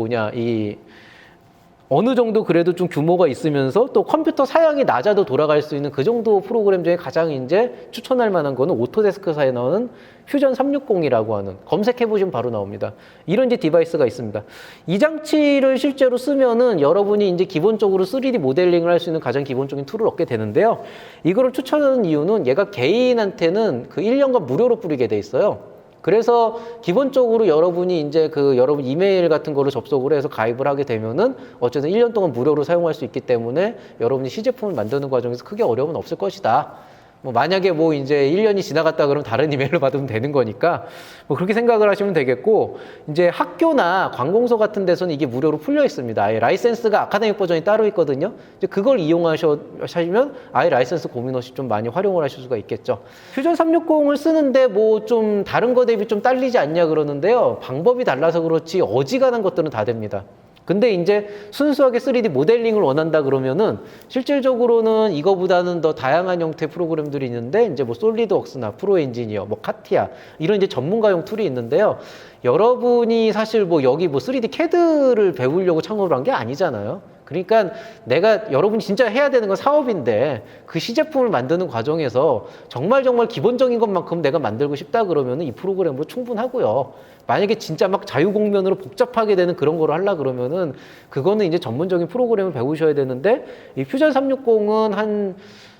어느 정도 그래도 좀 규모가 있으면서 또 컴퓨터 사양이 낮아도 돌아갈 수 있는 그 정도 프로그램 중에 가장 이제 추천할 만한 거는 오토데스크사에 나오는 퓨전 360이라고 하는 검색해보시면 바로 나옵니다. 이런 이제 디바이스가 있습니다. 이 장치를 실제로 쓰면은 여러분이 이제 기본적으로 3D 모델링을 할 수 있는 가장 기본적인 툴을 얻게 되는데요. 이거를 추천하는 이유는 얘가 개인한테는 그 1년간 무료로 뿌리게 돼 있어요. 그래서 기본적으로 여러분이 이제 그 여러분 이메일 같은 거로 접속을 해서 가입을 하게 되면은 어쨌든 1년 동안 무료로 사용할 수 있기 때문에 여러분이 시제품을 만드는 과정에서 크게 어려움은 없을 것이다. 뭐 만약에 뭐 이제 1년이 지나갔다 그러면 다른 이메일로 받으면 되는 거니까 뭐 그렇게 생각을 하시면 되겠고, 이제 학교나 관공서 같은 데서는 이게 무료로 풀려 있습니다. 아예 라이센스가 아카데믹 버전이 따로 있거든요. 이제 그걸 이용하시면 아예 라이센스 고민 없이 좀 많이 활용을 하실 수가 있겠죠. 퓨전 360을 쓰는데 뭐 좀 다른 거 대비 좀 딸리지 않냐 그러는데요. 방법이 달라서 그렇지 어지간한 것들은 다 됩니다. 근데 이제 순수하게 3D 모델링을 원한다 그러면은 실질적으로는 이거보다는 더 다양한 형태의 프로그램들이 있는데, 이제 뭐 솔리드웍스나 프로 엔지니어, 뭐 카티아 이런 이제 전문가용 툴이 있는데요. 여러분이 사실 뭐 여기 뭐 3D CAD를 배우려고 창업을 한 게 아니잖아요. 그러니까 내가 여러분이 진짜 해야 되는 건 사업인데 그 시제품을 만드는 과정에서 정말 기본적인 것만큼 내가 만들고 싶다 그러면 이 프로그램으로 충분하고요. 만약에 진짜 막 자유공면으로 복잡하게 되는 그런 거를 하려 그러면은 그거는 이제 전문적인 프로그램을 배우셔야 되는데, 이 퓨전 360은 한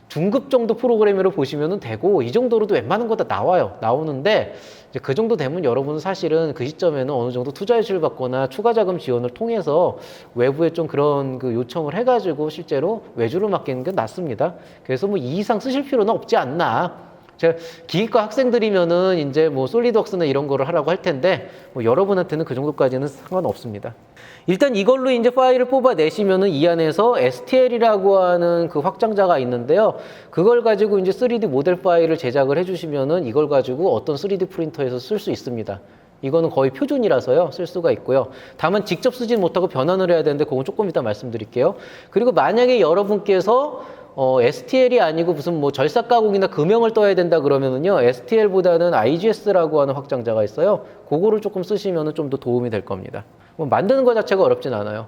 중급 정도 프로그램으로 보시면 되고, 이 정도로도 웬만한 거 다 나오는데, 이제 그 정도 되면 여러분은 사실은 그 시점에는 어느 정도 투자 유치를 받거나 추가 자금 지원을 통해서 외부에 좀 그런 그 요청을 해가지고 실제로 외주를 맡기는 게 낫습니다. 그래서 뭐 이 이상 쓰실 필요는 없지 않나. 제가 기계과 학생들이면은 이제 뭐 솔리드웍스나 이런 거를 하라고 할 텐데, 뭐 여러분한테는 그 정도까지는 상관없습니다. 일단 이걸로 이제 파일을 뽑아내시면은 이 안에서 STL이라고 하는 그 확장자가 있는데요. 그걸 가지고 이제 3D 모델 파일을 제작을 해주시면은 이걸 가지고 어떤 3D 프린터에서 쓸 수 있습니다. 이거는 거의 표준이라서요, 쓸 수가 있고요. 다만 직접 쓰진 못하고 변환을 해야 되는데 그건 조금 이따 말씀드릴게요. 그리고 만약에 여러분께서 STL이 아니고 무슨 뭐 절삭 가공이나 금형을 떠야 된다 그러면은요, STL보다는 IGS라고 하는 확장자가 있어요. 그거를 조금 쓰시면은 좀 더 도움이 될 겁니다. 뭐 만드는 것 자체가 어렵진 않아요.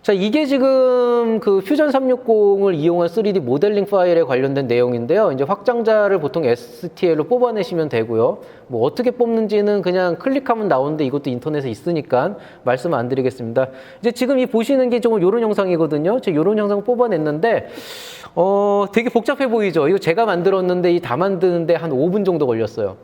자, 이게 지금 그 퓨전 360을 이용한 3D 모델링 파일에 관련된 내용인데요. 이제 확장자를 보통 STL로 뽑아내시면 되고요. 뭐 어떻게 뽑는지는 그냥 클릭하면 나오는데 이것도 인터넷에 있으니까 말씀 안 드리겠습니다. 이제 지금 이 보시는 게 좀 요런 영상이거든요. 제가 요런 영상을 뽑아냈는데, 되게 복잡해 보이죠? 이거 제가 만들었는데 이 다 만드는데 한 5분 정도 걸렸어요.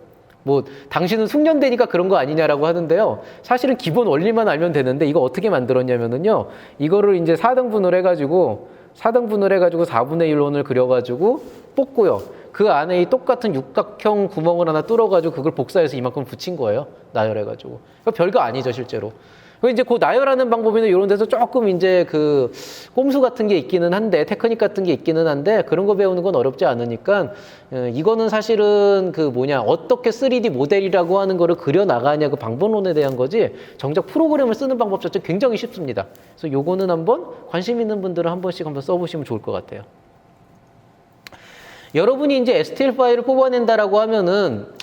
뭐 당신은 숙련되니까 그런 거 아니냐라고 하는데요. 사실은 기본 원리만 알면 되는데 이거 어떻게 만들었냐면은요. 이거를 이제 4등분을 해가지고 4분의 1원을 그려가지고 뽑고요. 그 안에 이 똑같은 육각형 구멍을 하나 뚫어가지고 그걸 복사해서 이만큼 붙인 거예요. 나열해가지고. 그러니까 별거 아니죠, 실제로. 이제 그 나열하는 방법이나 이런 데서 조금 이제 그 꼼수 같은 게 있기는 한데, 테크닉 같은 게 있기는 한데, 그런 거 배우는 건 어렵지 않으니까, 이거는 사실은 그 어떻게 3D 모델이라고 하는 거를 그려 나가냐 그 방법론에 대한 거지, 정작 프로그램을 쓰는 방법 자체 굉장히 쉽습니다. 그래서 요거는 한번 관심 있는 분들은 한 번씩 한번 써보시면 좋을 것 같아요. 여러분이 이제 STL 파일을 뽑아낸다라고 하면은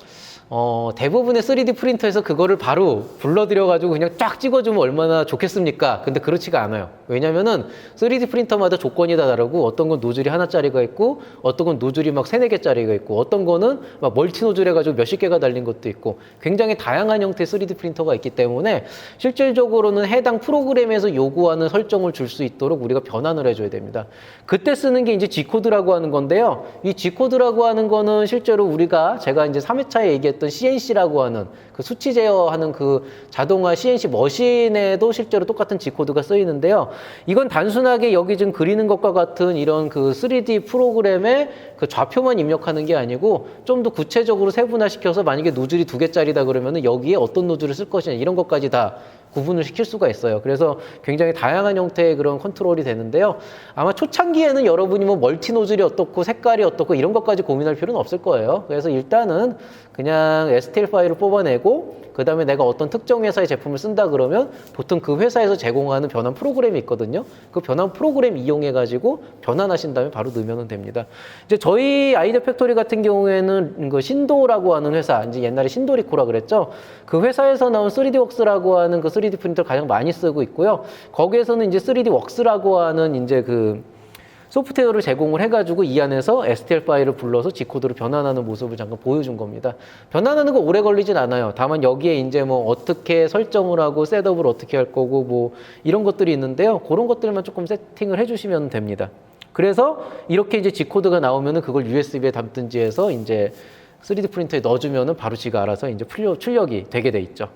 대부분의 3D 프린터에서 그거를 바로 불러들여가지고 그냥 쫙 찍어주면 얼마나 좋겠습니까? 근데 그렇지가 않아요. 왜냐면은 3D 프린터마다 조건이 다 다르고, 어떤 건 노즐이 하나짜리가 있고, 어떤 건 노즐이 막 3-4개짜리가 있고, 어떤 거는 막 멀티 노즐 해가지고 몇십 개가 달린 것도 있고, 굉장히 다양한 형태의 3D 프린터가 있기 때문에 실질적으로는 해당 프로그램에서 요구하는 설정을 줄 수 있도록 우리가 변환을 해줘야 됩니다. 그때 쓰는 게 이제 G코드라고 하는 건데요. 이 G코드라고 하는 거는 실제로 제가 이제 3회차에 얘기했던 CNC라고 하는 그 수치 제어하는 그 자동화 CNC 머신에도 실제로 똑같은 G코드가 쓰이는데요. 이건 단순하게 여기 지금 그리는 것과 같은 이런 그 3D 프로그램의 그 좌표만 입력하는 게 아니고, 좀 더 구체적으로 세분화시켜서 만약에 노즐이 2개짜리다 그러면은 여기에 어떤 노즐을 쓸 것이냐 이런 것까지 다 구분을 시킬 수가 있어요. 그래서 굉장히 다양한 형태의 그런 컨트롤이 되는데요. 아마 초창기에는 여러분이 뭐 멀티 노즐이 어떻고 색깔이 어떻고 이런 것까지 고민할 필요는 없을 거예요. 그래서 일단은 그냥 STL 파일을 뽑아내고, 그 다음에 내가 어떤 특정 회사의 제품을 쓴다 그러면 보통 그 회사에서 제공하는 변환 프로그램이 있거든요. 그 변환 프로그램 이용해가지고 변환하신 다음에 바로 넣으면 됩니다. 이제 저희 아이디어 팩토리 같은 경우에는 그 신도라고 하는 회사, 이제 옛날에 신도리코라 그랬죠. 그 회사에서 나온 3D웍스라고 하는 그 3D 프린터를 가장 많이 쓰고 있고요. 거기에서는 이제 3D웍스라고 하는 이제 그 소프트웨어를 제공을 해가지고 이 안에서 STL 파일을 불러서 G코드로 변환하는 모습을 잠깐 보여준 겁니다. 변환하는 거 오래 걸리진 않아요. 다만 여기에 이제 뭐 어떻게 설정을 하고 셋업을 어떻게 할 거고 뭐 이런 것들이 있는데요. 그런 것들만 조금 세팅을 해주시면 됩니다. 그래서 이렇게 이제 G코드가 나오면은 그걸 USB에 담든지 해서 이제 3D 프린터에 넣어주면은 바로 지가 알아서 이제 출력이 되게 돼 있죠.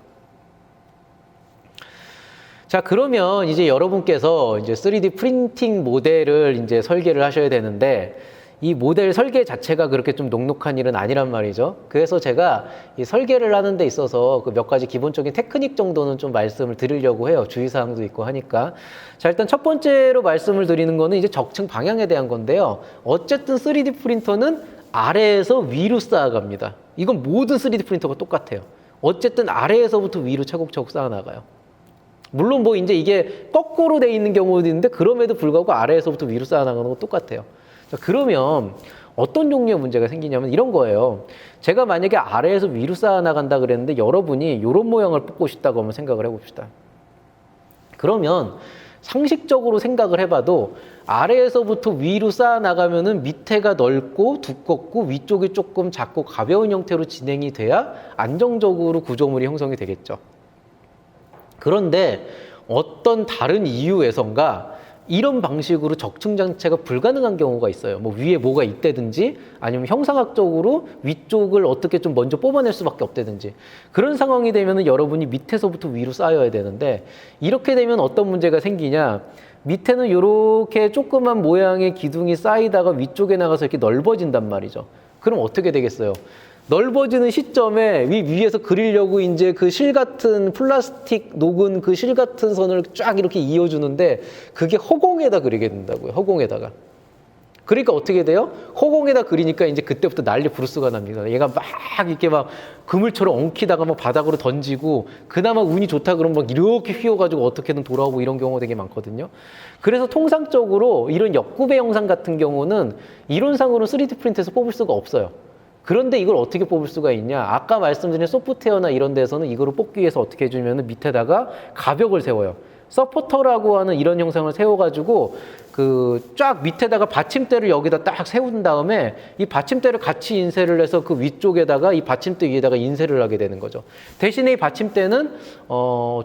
자, 그러면 이제 여러분께서 이제 3D 프린팅 모델을 이제 설계를 하셔야 되는데, 이 모델 설계 자체가 그렇게 좀 녹록한 일은 아니란 말이죠. 그래서 제가 이 설계를 하는 데 있어서 그 몇 가지 기본적인 테크닉 정도는 좀 말씀을 드리려고 해요. 주의사항도 있고 하니까. 자, 일단 첫 번째로 말씀을 드리는 거는 이제 적층 방향에 대한 건데요. 어쨌든 3D 프린터는 아래에서 위로 쌓아갑니다. 이건 모든 3D 프린터가 똑같아요. 어쨌든 아래에서부터 위로 차곡차곡 쌓아나가요. 물론 뭐 이제 이게 거꾸로 돼 있는 경우도 있는데, 그럼에도 불구하고 아래에서부터 위로 쌓아나가는 건 똑같아요. 자, 그러면 어떤 종류의 문제가 생기냐면 이런 거예요. 제가 만약에 아래에서 위로 쌓아나간다 그랬는데, 여러분이 이런 모양을 뽑고 싶다고 한번 생각을 해봅시다. 그러면 상식적으로 생각을 해봐도 아래에서부터 위로 쌓아나가면은 밑에가 넓고 두껍고 위쪽이 조금 작고 가벼운 형태로 진행이 돼야 안정적으로 구조물이 형성이 되겠죠. 그런데 어떤 다른 이유에선가 이런 방식으로 적층 장치가 불가능한 경우가 있어요. 뭐 위에 뭐가 있다든지, 아니면 형상학적으로 위쪽을 어떻게 좀 먼저 뽑아낼 수밖에 없다든지, 그런 상황이 되면은 여러분이 밑에서부터 위로 쌓여야 되는데, 이렇게 되면 어떤 문제가 생기냐, 밑에는 이렇게 조그만 모양의 기둥이 쌓이다가 위쪽에 나가서 이렇게 넓어진단 말이죠. 그럼 어떻게 되겠어요? 넓어지는 시점에 위에서 그리려고 이제 그 실 같은 플라스틱 녹은 그 실 같은 선을 쫙 이렇게 이어주는데, 그게 허공에다 그리게 된다고요. 허공에다가. 그러니까 어떻게 돼요? 허공에다 그리니까 이제 그때부터 난리 부르스가 납니다. 얘가 막 이렇게 막 그물처럼 엉키다가 막 바닥으로 던지고, 그나마 운이 좋다 그러면 막 이렇게 휘어가지고 어떻게든 돌아오고, 이런 경우가 되게 많거든요. 그래서 통상적으로 이런 역구배 영상 같은 경우는 이론상으로는 3D 프린터에서 뽑을 수가 없어요. 그런데 이걸 어떻게 뽑을 수가 있냐? 아까 말씀드린 소프트웨어나 이런 데서는 이거를 뽑기 위해서 어떻게 해주냐면 밑에다가 가벽을 세워요. 서포터라고 하는 이런 형상을 세워가지고 그 쫙 밑에다가 받침대를 여기다 딱 세운 다음에 이 받침대를 같이 인쇄를 해서 그 위쪽에다가 이 받침대 위에다가 인쇄를 하게 되는 거죠. 대신에 이 받침대는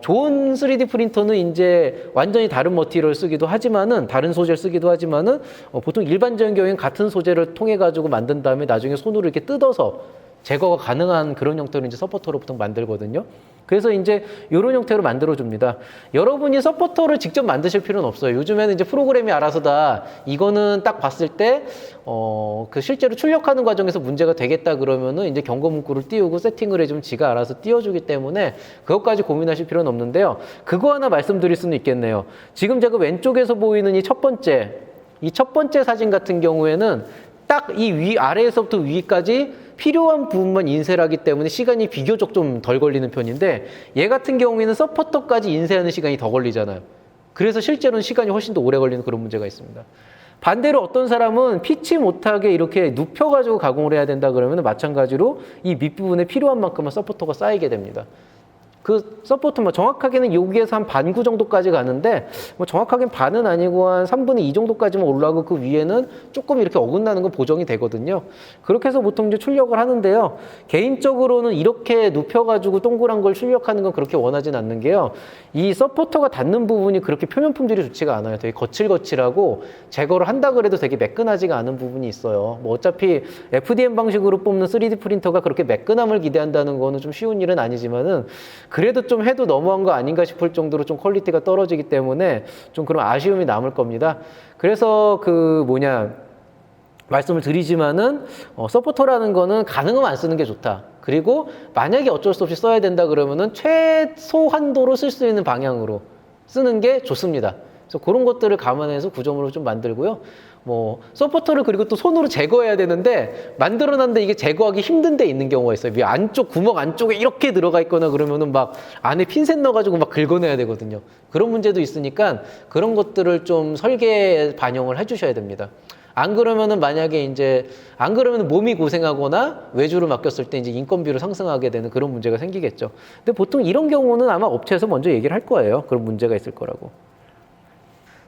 좋은 3D 프린터는 이제 완전히 다른 머티리얼을 쓰기도 하지만은, 다른 소재를 쓰기도 하지만은 보통 일반적인 경우에는 같은 소재를 통해 가지고 만든 다음에 나중에 손으로 이렇게 뜯어서 제거가 가능한 그런 형태로 이제 서포터로 보통 만들거든요. 그래서 이제 이런 형태로 만들어줍니다. 여러분이 서포터를 직접 만드실 필요는 없어요. 요즘에는 이제 프로그램이 알아서 다, 이거는 딱 봤을 때, 그 실제로 출력하는 과정에서 문제가 되겠다 그러면은 이제 경고 문구를 띄우고 세팅을 해주면 지가 알아서 띄워주기 때문에 그것까지 고민하실 필요는 없는데요. 그거 하나 말씀드릴 수는 있겠네요. 지금 제가 왼쪽에서 보이는 이 첫 번째 사진 같은 경우에는 딱 이 아래에서부터 위까지 필요한 부분만 인쇄를 하기 때문에 시간이 비교적 좀 덜 걸리는 편인데, 얘 같은 경우에는 서포터까지 인쇄하는 시간이 더 걸리잖아요. 그래서 실제로는 시간이 훨씬 더 오래 걸리는 그런 문제가 있습니다. 반대로 어떤 사람은 피치 못하게 이렇게 눕혀가지고 가공을 해야 된다 그러면 마찬가지로 이 밑부분에 필요한 만큼만 서포터가 쌓이게 됩니다. 그 서포터 뭐 정확하게는 여기에서 한 반구 정도까지 가는데, 뭐 정확하게는 반은 아니고 한 3분의 2 정도까지만 올라가고 그 위에는 조금 이렇게 어긋나는 건 보정이 되거든요. 그렇게 해서 보통 이제 출력을 하는데요. 개인적으로는 이렇게 눕혀가지고 동그란 걸 출력하는 건 그렇게 원하진 않는 게요. 이 서포터가 닿는 부분이 그렇게 표면 품질이 좋지가 않아요. 되게 거칠거칠하고 제거를 한다 그래도 되게 매끈하지가 않은 부분이 있어요. 뭐 어차피 FDM 방식으로 뽑는 3D 프린터가 그렇게 매끈함을 기대한다는 거는 좀 쉬운 일은 아니지만은, 그래도 좀 해도 너무한 거 아닌가 싶을 정도로 좀 퀄리티가 떨어지기 때문에 좀 그런 아쉬움이 남을 겁니다. 그래서 말씀을 드리지만은 서포터라는 거는 가능하면 안 쓰는 게 좋다. 그리고 만약에 어쩔 수 없이 써야 된다 그러면은 최소 한도로 쓸 수 있는 방향으로 쓰는 게 좋습니다. 그래서 그런 것들을 감안해서 구조물을 좀 만들고요. 뭐 서포터를 그리고 또 손으로 제거해야 되는데, 만들어놨는데 이게 제거하기 힘든 데 있는 경우가 있어요. 위 안쪽 구멍 안쪽에 이렇게 들어가 있거나 그러면은 막 안에 핀셋 넣어가지고 막 긁어내야 되거든요. 그런 문제도 있으니까 그런 것들을 좀 설계에 반영을 해주셔야 됩니다. 안 그러면은 안 그러면은 몸이 고생하거나 외주를 맡겼을 때 이제 인건비로 상승하게 되는 그런 문제가 생기겠죠. 근데 보통 이런 경우는 아마 업체에서 먼저 얘기를 할 거예요. 그런 문제가 있을 거라고.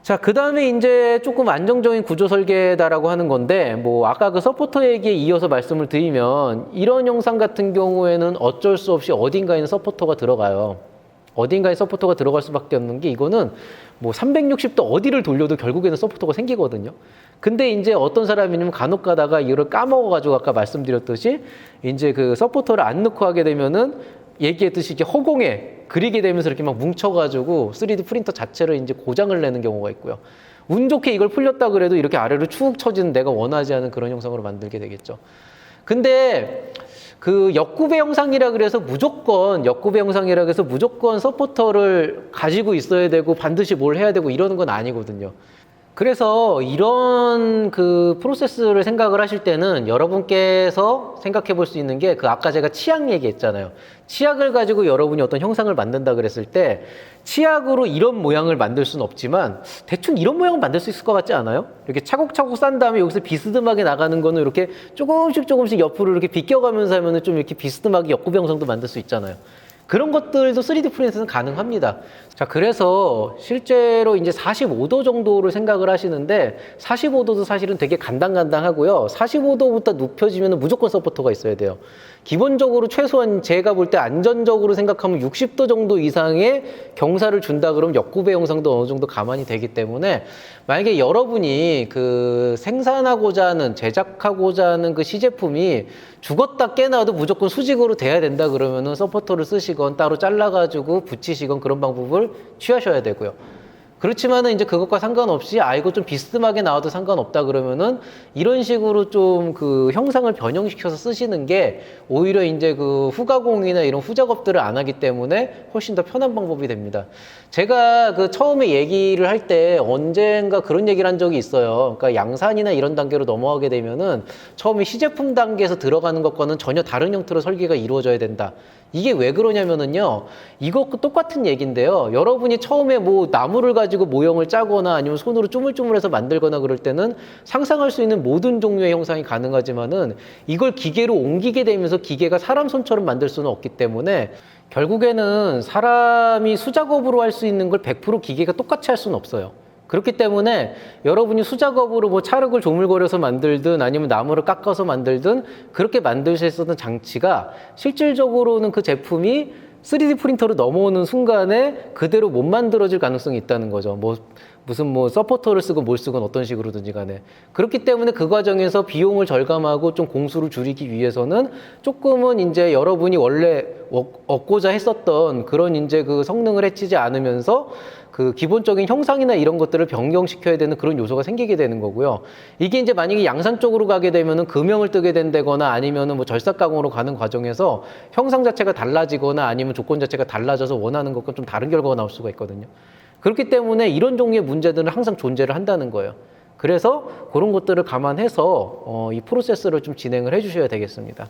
자, 그 다음에 이제 조금 안정적인 구조 설계다라고 하는 건데, 뭐 아까 그 서포터 얘기에 이어서 말씀을 드리면, 이런 영상 같은 경우에는 어쩔 수 없이 어딘가에는 서포터가 들어가요. 어딘가에 서포터가 들어갈 수밖에 없는 게 이거는 뭐 360도 어디를 돌려도 결국에는 서포터가 생기거든요. 근데 이제 어떤 사람이냐면 간혹 가다가 이걸 까먹어가지고 아까 말씀드렸듯이 이제 그 서포터를 안 넣고 하게 되면은 얘기했듯이 이게 허공에 그리게 되면서 이렇게 막 뭉쳐가지고 3D 프린터 자체를 이제 고장을 내는 경우가 있고요. 운 좋게 이걸 풀렸다 그래도 이렇게 아래로 축 처지는 내가 원하지 않은 그런 형상으로 만들게 되겠죠. 근데 그 역구배 형상이라 그래서 무조건 역구배 형상이라 그래서 무조건 서포터를 가지고 있어야 되고 반드시 뭘 해야 되고 이러는 건 아니거든요. 그래서 이런 그 프로세스를 생각을 하실 때는 여러분께서 생각해 볼 수 있는 게 그 아까 제가 치약 얘기했잖아요. 치약을 가지고 여러분이 어떤 형상을 만든다 그랬을 때 치약으로 이런 모양을 만들 수는 없지만 대충 이런 모양을 만들 수 있을 것 같지 않아요? 이렇게 차곡차곡 싼 다음에 여기서 비스듬하게 나가는 거는 이렇게 조금씩 옆으로 이렇게 비껴가면서 하면은 좀 이렇게 비스듬하게 역구배 형상도 만들 수 있잖아요. 그런 것들도 3D 프린트는 가능합니다. 자, 그래서 실제로 이제 45도 정도를 생각을 하시는데 45도도 사실은 되게 간당간당하고요. 45도부터 눕혀지면 무조건 서포터가 있어야 돼요. 기본적으로 최소한 제가 볼 때 안전적으로 생각하면 60도 정도 이상의 경사를 준다 그러면 역구배 형상도 어느 정도 감안이 되기 때문에 만약에 여러분이 그 생산하고자 하는 제작하고자 하는 그 시제품이 죽었다 깨나도 무조건 수직으로 돼야 된다 그러면은 서포터를 쓰시건 따로 잘라가지고 붙이시건 그런 방법을 취하셔야 되고요. 그렇지만은 이제 그것과 상관없이 이거 좀 비스듬하게 나와도 상관없다 그러면은 이런 식으로 좀 그 형상을 변형시켜서 쓰시는 게 오히려 이제 그 후가공이나 이런 후작업들을 안 하기 때문에 훨씬 더 편한 방법이 됩니다. 제가 그 처음에 얘기를 할 때 언젠가 그런 얘기를 한 적이 있어요. 그러니까 양산이나 이런 단계로 넘어가게 되면은 처음에 시제품 단계에서 들어가는 것과는 전혀 다른 형태로 설계가 이루어져야 된다. 이게 왜 그러냐면은요, 이것과 똑같은 얘기인데요. 여러분이 처음에 뭐 나무를 가지고 모형을 짜거나 아니면 손으로 쪼물쪼물해서 만들거나 그럴 때는 상상할 수 있는 모든 종류의 형상이 가능하지만은 이걸 기계로 옮기게 되면서 기계가 사람 손처럼 만들 수는 없기 때문에 결국에는 사람이 수작업으로 할 수 있는 걸 100% 기계가 똑같이 할 수는 없어요. 그렇기 때문에 여러분이 수작업으로 뭐 찰흙을 조물거려서 만들든 아니면 나무를 깎아서 만들든 그렇게 만들 수 있었던 장치가 실질적으로는 그 제품이 3D 프린터로 넘어오는 순간에 그대로 못 만들어질 가능성이 있다는 거죠. 무슨 서포터를 쓰고 뭘 쓰건 어떤 식으로든지 간에. 그렇기 때문에 그 과정에서 비용을 절감하고 좀 공수를 줄이기 위해서는 조금은 이제 여러분이 원래 얻고자 했었던 그런 이제 그 성능을 해치지 않으면서 그 기본적인 형상이나 이런 것들을 변경시켜야 되는 그런 요소가 생기게 되는 거고요. 이게 이제 만약에 양산 쪽으로 가게 되면은 금형을 뜨게 된다거나 아니면은 뭐 절삭가공으로 가는 과정에서 형상 자체가 달라지거나 아니면 조건 자체가 달라져서 원하는 것과 좀 다른 결과가 나올 수가 있거든요. 그렇기 때문에 이런 종류의 문제들은 항상 존재를 한다는 거예요. 그래서 그런 것들을 감안해서 이 프로세스를 좀 진행을 해주셔야 되겠습니다.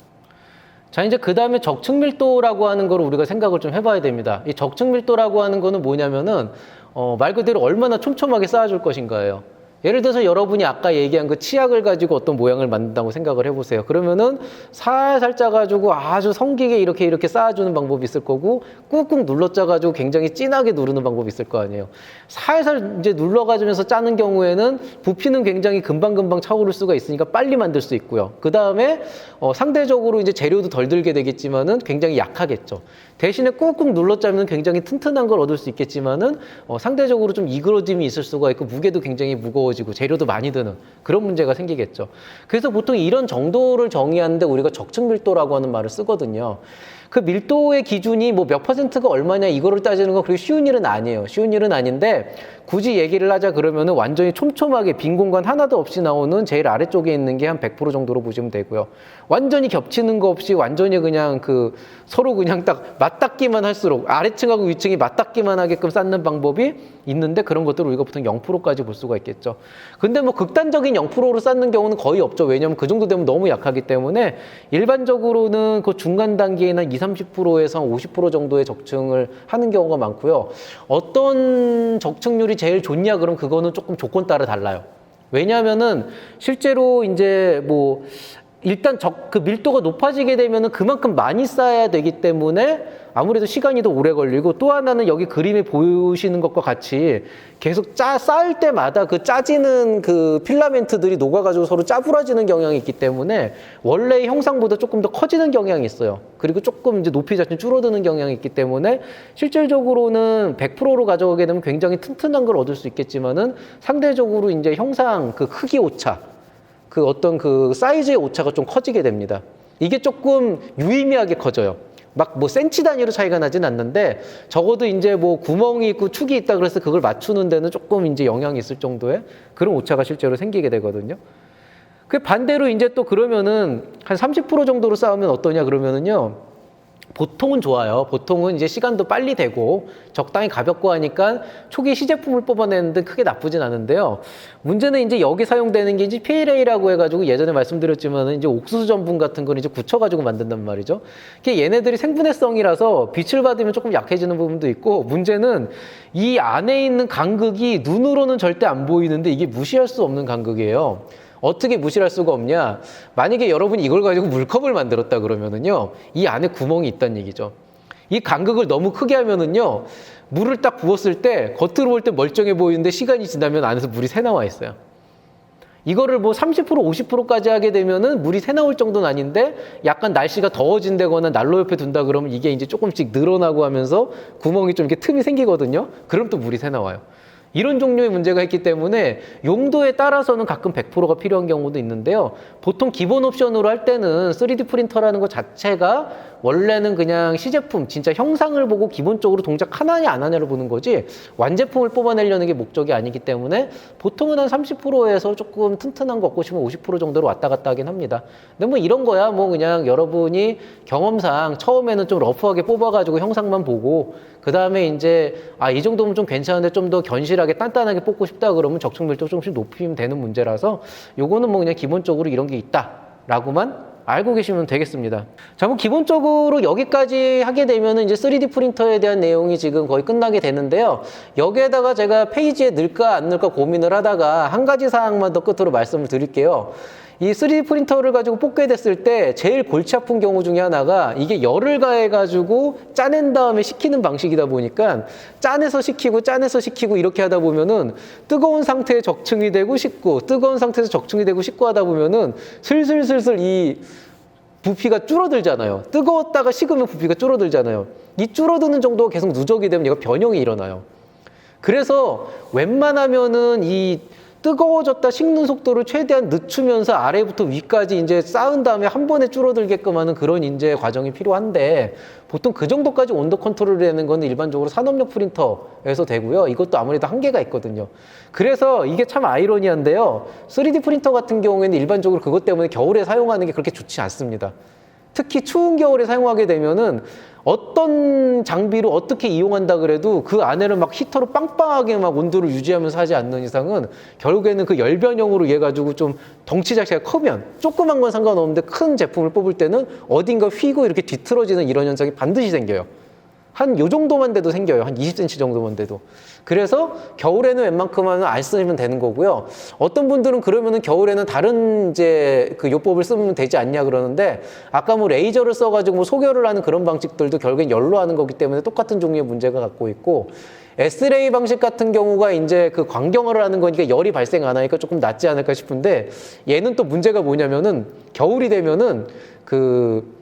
자, 이제 그 다음에 적층밀도라고 하는 걸 우리가 생각을 좀 해봐야 됩니다. 이 적층밀도라고 하는 거는 뭐냐면은 말 그대로 얼마나 촘촘하게 쌓아줄 것인가예요. 예를 들어서 여러분이 아까 얘기한 그 치약을 가지고 어떤 모양을 만든다고 생각을 해보세요. 그러면은 살살 짜가지고 아주 성기게 이렇게 쌓아주는 방법이 있을 거고 꾹꾹 눌러 짜가지고 굉장히 진하게 누르는 방법이 있을 거 아니에요. 살살 이제 눌러가지면서 짜는 경우에는 부피는 굉장히 금방금방 차오를 수가 있으니까 빨리 만들 수 있고요. 그 다음에 상대적으로 이제 재료도 덜 들게 되겠지만은 굉장히 약하겠죠. 대신에 꾹꾹 눌러 짜면 굉장히 튼튼한 걸 얻을 수 있겠지만은 상대적으로 좀 이그러짐이 있을 수가 있고 무게도 굉장히 무거워지고 재료도 많이 드는 그런 문제가 생기겠죠. 그래서 보통 이런 정도를 정의하는데 우리가 적층밀도라고 하는 말을 쓰거든요. 그 밀도의 기준이 뭐 몇 퍼센트가 얼마냐 이거를 따지는 건 그렇게 쉬운 일은 아니에요. 쉬운 일은 아닌데 굳이 얘기를 하자 그러면은 완전히 촘촘하게 빈 공간 하나도 없이 나오는 제일 아래쪽에 있는 게 한 100% 정도로 보시면 되고요. 완전히 겹치는 거 없이 완전히 그냥 그 서로 그냥 딱 맞닿기만 할수록 아래층하고 위층이 맞닿기만 하게끔 쌓는 방법이 있는데 그런 것들을 우리가 보통 0%까지 볼 수가 있겠죠. 근데 뭐 극단적인 0%로 쌓는 경우는 거의 없죠. 왜냐하면 그 정도 되면 너무 약하기 때문에 일반적으로는 그 중간 단계에는 20-30%에서 50% 정도의 적층을 하는 경우가 많고요. 어떤 적층률이 제일 좋냐 그럼 그거는 조금 조건 따라 달라요. 왜냐하면은 실제로 이제 일단 그 밀도가 높아지게 되면은 그만큼 많이 쌓아야 되기 때문에 아무래도 시간이 더 오래 걸리고, 또 하나는 여기 그림에 보시는 것과 같이 계속 쌓을 때마다 그 짜지는 그 필라멘트들이 녹아가지고 서로 짜부러지는 경향이 있기 때문에 원래의 형상보다 조금 더 커지는 경향이 있어요. 그리고 조금 이제 높이 자체는 줄어드는 경향이 있기 때문에 실질적으로는 100%로 가져가게 되면 굉장히 튼튼한 걸 얻을 수 있겠지만은 상대적으로 이제 형상 그 크기 오차, 그 어떤 그 사이즈의 오차가 좀 커지게 됩니다. 이게 조금 유의미하게 커져요. 막 뭐 센치 단위로 차이가 나진 않는데 적어도 이제 뭐 구멍이 있고 축이 있다 그래서 그걸 맞추는 데는 조금 이제 영향이 있을 정도의 그런 오차가 실제로 생기게 되거든요. 그 반대로 이제 또 그러면은 한 30% 정도로 쌓으면 어떠냐 그러면은요. 보통은 좋아요. 보통은 이제 시간도 빨리 되고 적당히 가볍고 하니까 초기 시제품을 뽑아내는데 크게 나쁘진 않은데요. 문제는 이제 여기 사용되는 게 이제 PLA라고 해가지고 예전에 말씀드렸지만은 이제 옥수수 전분 같은 걸 이제 굳혀가지고 만든단 말이죠. 이게 얘네들이 생분해성이라서 빛을 받으면 조금 약해지는 부분도 있고, 문제는 이 안에 있는 간극이 눈으로는 절대 안 보이는데 이게 무시할 수 없는 간극이에요. 어떻게 무시할 수가 없냐? 만약에 여러분이 이걸 가지고 물컵을 만들었다 그러면은요, 이 안에 구멍이 있다는 얘기죠. 이 간극을 너무 크게 하면은요, 물을 딱 부었을 때 겉으로 볼 때 멀쩡해 보이는데 시간이 지나면 안에서 물이 새 나와 있어요. 이거를 뭐 30% 50%까지 하게 되면은 물이 새 나올 정도는 아닌데 약간 날씨가 더워진다거나 난로 옆에 둔다 그러면 이게 이제 조금씩 늘어나고 하면서 구멍이 좀 이렇게 틈이 생기거든요. 그럼 또 물이 새 나와요. 이런 종류의 문제가 있기 때문에 용도에 따라서는 가끔 100%가 필요한 경우도 있는데요. 보통 기본 옵션으로 할 때는 3D 프린터라는 것 자체가 원래는 그냥 시제품, 진짜 형상을 보고 기본적으로 동작 하나냐 안 하냐를 보는 거지 완제품을 뽑아내려는 게 목적이 아니기 때문에 보통은 한 30%에서 조금 튼튼한 거 얻고 싶으면 50% 정도로 왔다 갔다 하긴 합니다. 근데 뭐 이런 거야 뭐 그냥 여러분이 경험상 처음에는 좀 러프하게 뽑아가지고 형상만 보고 그 다음에 이제 이 정도면 좀 괜찮은데 좀 더 견실하게 단단하게 뽑고 싶다 그러면 적층 밀도 조금씩 높이면 되는 문제라서 요거는 뭐 그냥 기본적으로 이런 게 있다라고만 알고 계시면 되겠습니다. 자, 뭐 기본적으로 여기까지 하게 되면은 이제 3D 프린터에 대한 내용이 지금 거의 끝나게 되는데요. 여기에다가 제가 페이지에 넣을까 안 넣을까 고민을 하다가 한 가지 사항만 더 끝으로 말씀을 드릴게요. 이 3D 프린터를 가지고 뽑게 됐을 때 제일 골치 아픈 경우 중에 하나가 이게 열을 가해가지고 짜낸 다음에 식히는 방식이다 보니까 짜내서 식히고 이렇게 하다 보면은 뜨거운 상태에 적층이 되고 식고 뜨거운 상태에서 적층이 되고 식고 하다 보면은 슬슬 이 부피가 줄어들잖아요. 뜨거웠다가 식으면 부피가 줄어들잖아요. 이 줄어드는 정도가 계속 누적이 되면 얘가 변형이 일어나요. 그래서 웬만하면은 이 뜨거워졌다 식는 속도를 최대한 늦추면서 아래부터 위까지 이제 쌓은 다음에 한 번에 줄어들게끔 하는 그런 이제 과정이 필요한데 보통 그 정도까지 온도 컨트롤이 되는 건 일반적으로 산업용 프린터에서 되고요. 이것도 아무래도 한계가 있거든요. 그래서 이게 참 아이러니한데요. 3D 프린터 같은 경우에는 일반적으로 그것 때문에 겨울에 사용하는 게 그렇게 좋지 않습니다. 특히 추운 겨울에 사용하게 되면은 어떤 장비로 어떻게 이용한다 그래도 그 안에를 막 히터로 빵빵하게 막 온도를 유지하면서 하지 않는 이상은 결국에는 그 열변형으로 얘 가지고 좀 덩치 자체가 크면 조그만 건 상관없는데 큰 제품을 뽑을 때는 어딘가 휘고 이렇게 뒤틀어지는 이런 현상이 반드시 생겨요. 한 요 정도만 돼도 생겨요. 한 20cm 정도만 돼도. 그래서 겨울에는 웬만큼은 안 쓰면 되는 거고요. 어떤 분들은 그러면은 겨울에는 다른 이제 그 요법을 쓰면 되지 않냐 그러는데 아까 뭐 레이저를 써가지고 뭐 소결을 하는 그런 방식들도 결국엔 열로 하는 거기 때문에 똑같은 종류의 문제가 갖고 있고 S레이 방식 같은 경우가 이제 그 광경을 하는 거니까 열이 발생 안 하니까 조금 낫지 않을까 싶은데 얘는 또 문제가 뭐냐면은 겨울이 되면은 그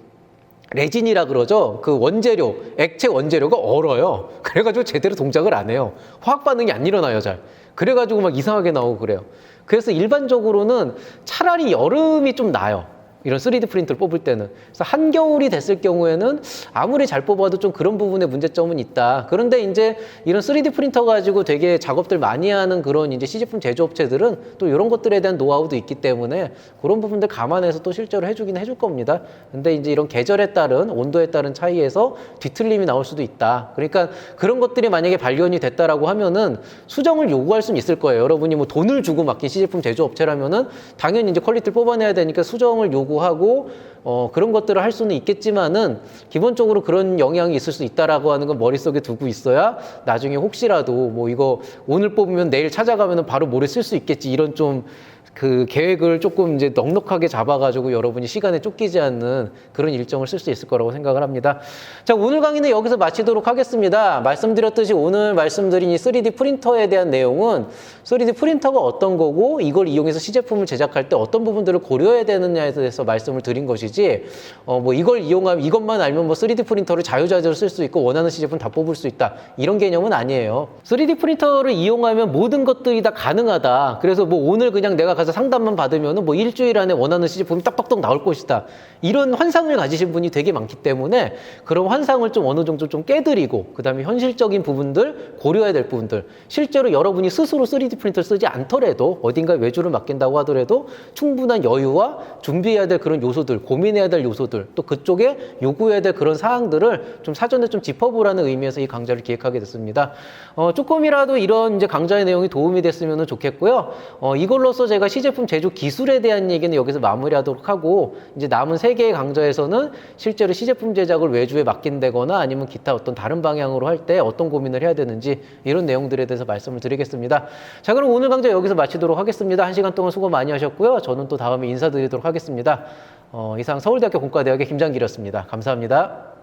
레진이라 그러죠. 그 원재료, 액체 원재료가 얼어요. 그래가지고 제대로 동작을 안 해요. 화학 반응이 안 일어나요, 잘. 그래가지고 막 이상하게 나오고 그래요. 그래서 일반적으로는 차라리 여름이 좀 나아요. 이런 3D 프린터를 뽑을 때는. 그래서 한겨울이 됐을 경우에는 아무리 잘 뽑아도 좀 그런 부분에 문제점은 있다. 그런데 이제 이런 3D 프린터 가지고 되게 작업들 많이 하는 그런 이제 시제품 제조업체들은 또 이런 것들에 대한 노하우도 있기 때문에 그런 부분들 감안해서 또 실제로 해주긴 해줄 겁니다. 근데 이제 이런 계절에 따른 온도에 따른 차이에서 뒤틀림이 나올 수도 있다. 그러니까 그런 것들이 만약에 발견이 됐다라고 하면은 수정을 요구할 수는 있을 거예요. 여러분이 뭐 돈을 주고 맡긴 시제품 제조업체라면은 당연히 이제 퀄리티를 뽑아내야 되니까 수정을 요구하고 그런 것들을 할 수는 있겠지만은 기본적으로 그런 영향이 있을 수 있다라고 하는 건 머릿속에 두고 있어야 나중에 혹시라도 뭐 이거 오늘 뽑으면 내일 찾아가면은 바로 모레 쓸 수 있겠지 이런 좀 그 계획을 조금 이제 넉넉하게 잡아가지고 여러분이 시간에 쫓기지 않는 그런 일정을 쓸 수 있을 거라고 생각을 합니다. 자, 오늘 강의는 여기서 마치도록 하겠습니다. 말씀드렸듯이 오늘 말씀드린 이 3D 프린터에 대한 내용은 3D 프린터가 어떤 거고 이걸 이용해서 시제품을 제작할 때 어떤 부분들을 고려해야 되느냐에 대해서 말씀을 드린 것이지 뭐 이걸 이용하면 이것만 알면 뭐 3D 프린터를 자유자재로 쓸 수 있고 원하는 시제품 다 뽑을 수 있다 이런 개념은 아니에요. 3D 프린터를 이용하면 모든 것들이 다 가능하다. 그래서 뭐 오늘 그냥 내가 가서 상담만 받으면은 뭐 일주일 안에 원하는 시제품이 딱딱딱 나올 것이다. 이런 환상을 가지신 분이 되게 많기 때문에 그런 환상을 좀 어느 정도 좀 깨드리고 그다음에 현실적인 부분들 고려해야 될 부분들 실제로 여러분이 스스로 3D 프린터를 쓰지 않더라도 어딘가 외주를 맡긴다고 하더라도 충분한 여유와 준비해야 될 그런 요소들 고민해야 될 요소들 또 그쪽에 요구해야 될 그런 사항들을 좀 사전에 좀 짚어보라는 의미에서 이 강좌를 기획하게 됐습니다. 조금이라도 이런 이제 강좌의 내용이 도움이 됐으면 좋겠고요. 이걸로써 제가 시제품 제조 기술에 대한 얘기는 여기서 마무리하도록 하고 이제 남은 3개의 강좌에서는 실제로 시제품 제작을 외주에 맡긴다거나 아니면 기타 어떤 다른 방향으로 할 때 어떤 고민을 해야 되는지 이런 내용들에 대해서 말씀을 드리겠습니다. 자, 그럼 오늘 강좌 여기서 마치도록 하겠습니다. 1시간 동안 수고 많이 하셨고요. 저는 또 다음에 인사드리도록 하겠습니다. 이상 서울대학교 공과대학의 김장길이었습니다. 감사합니다.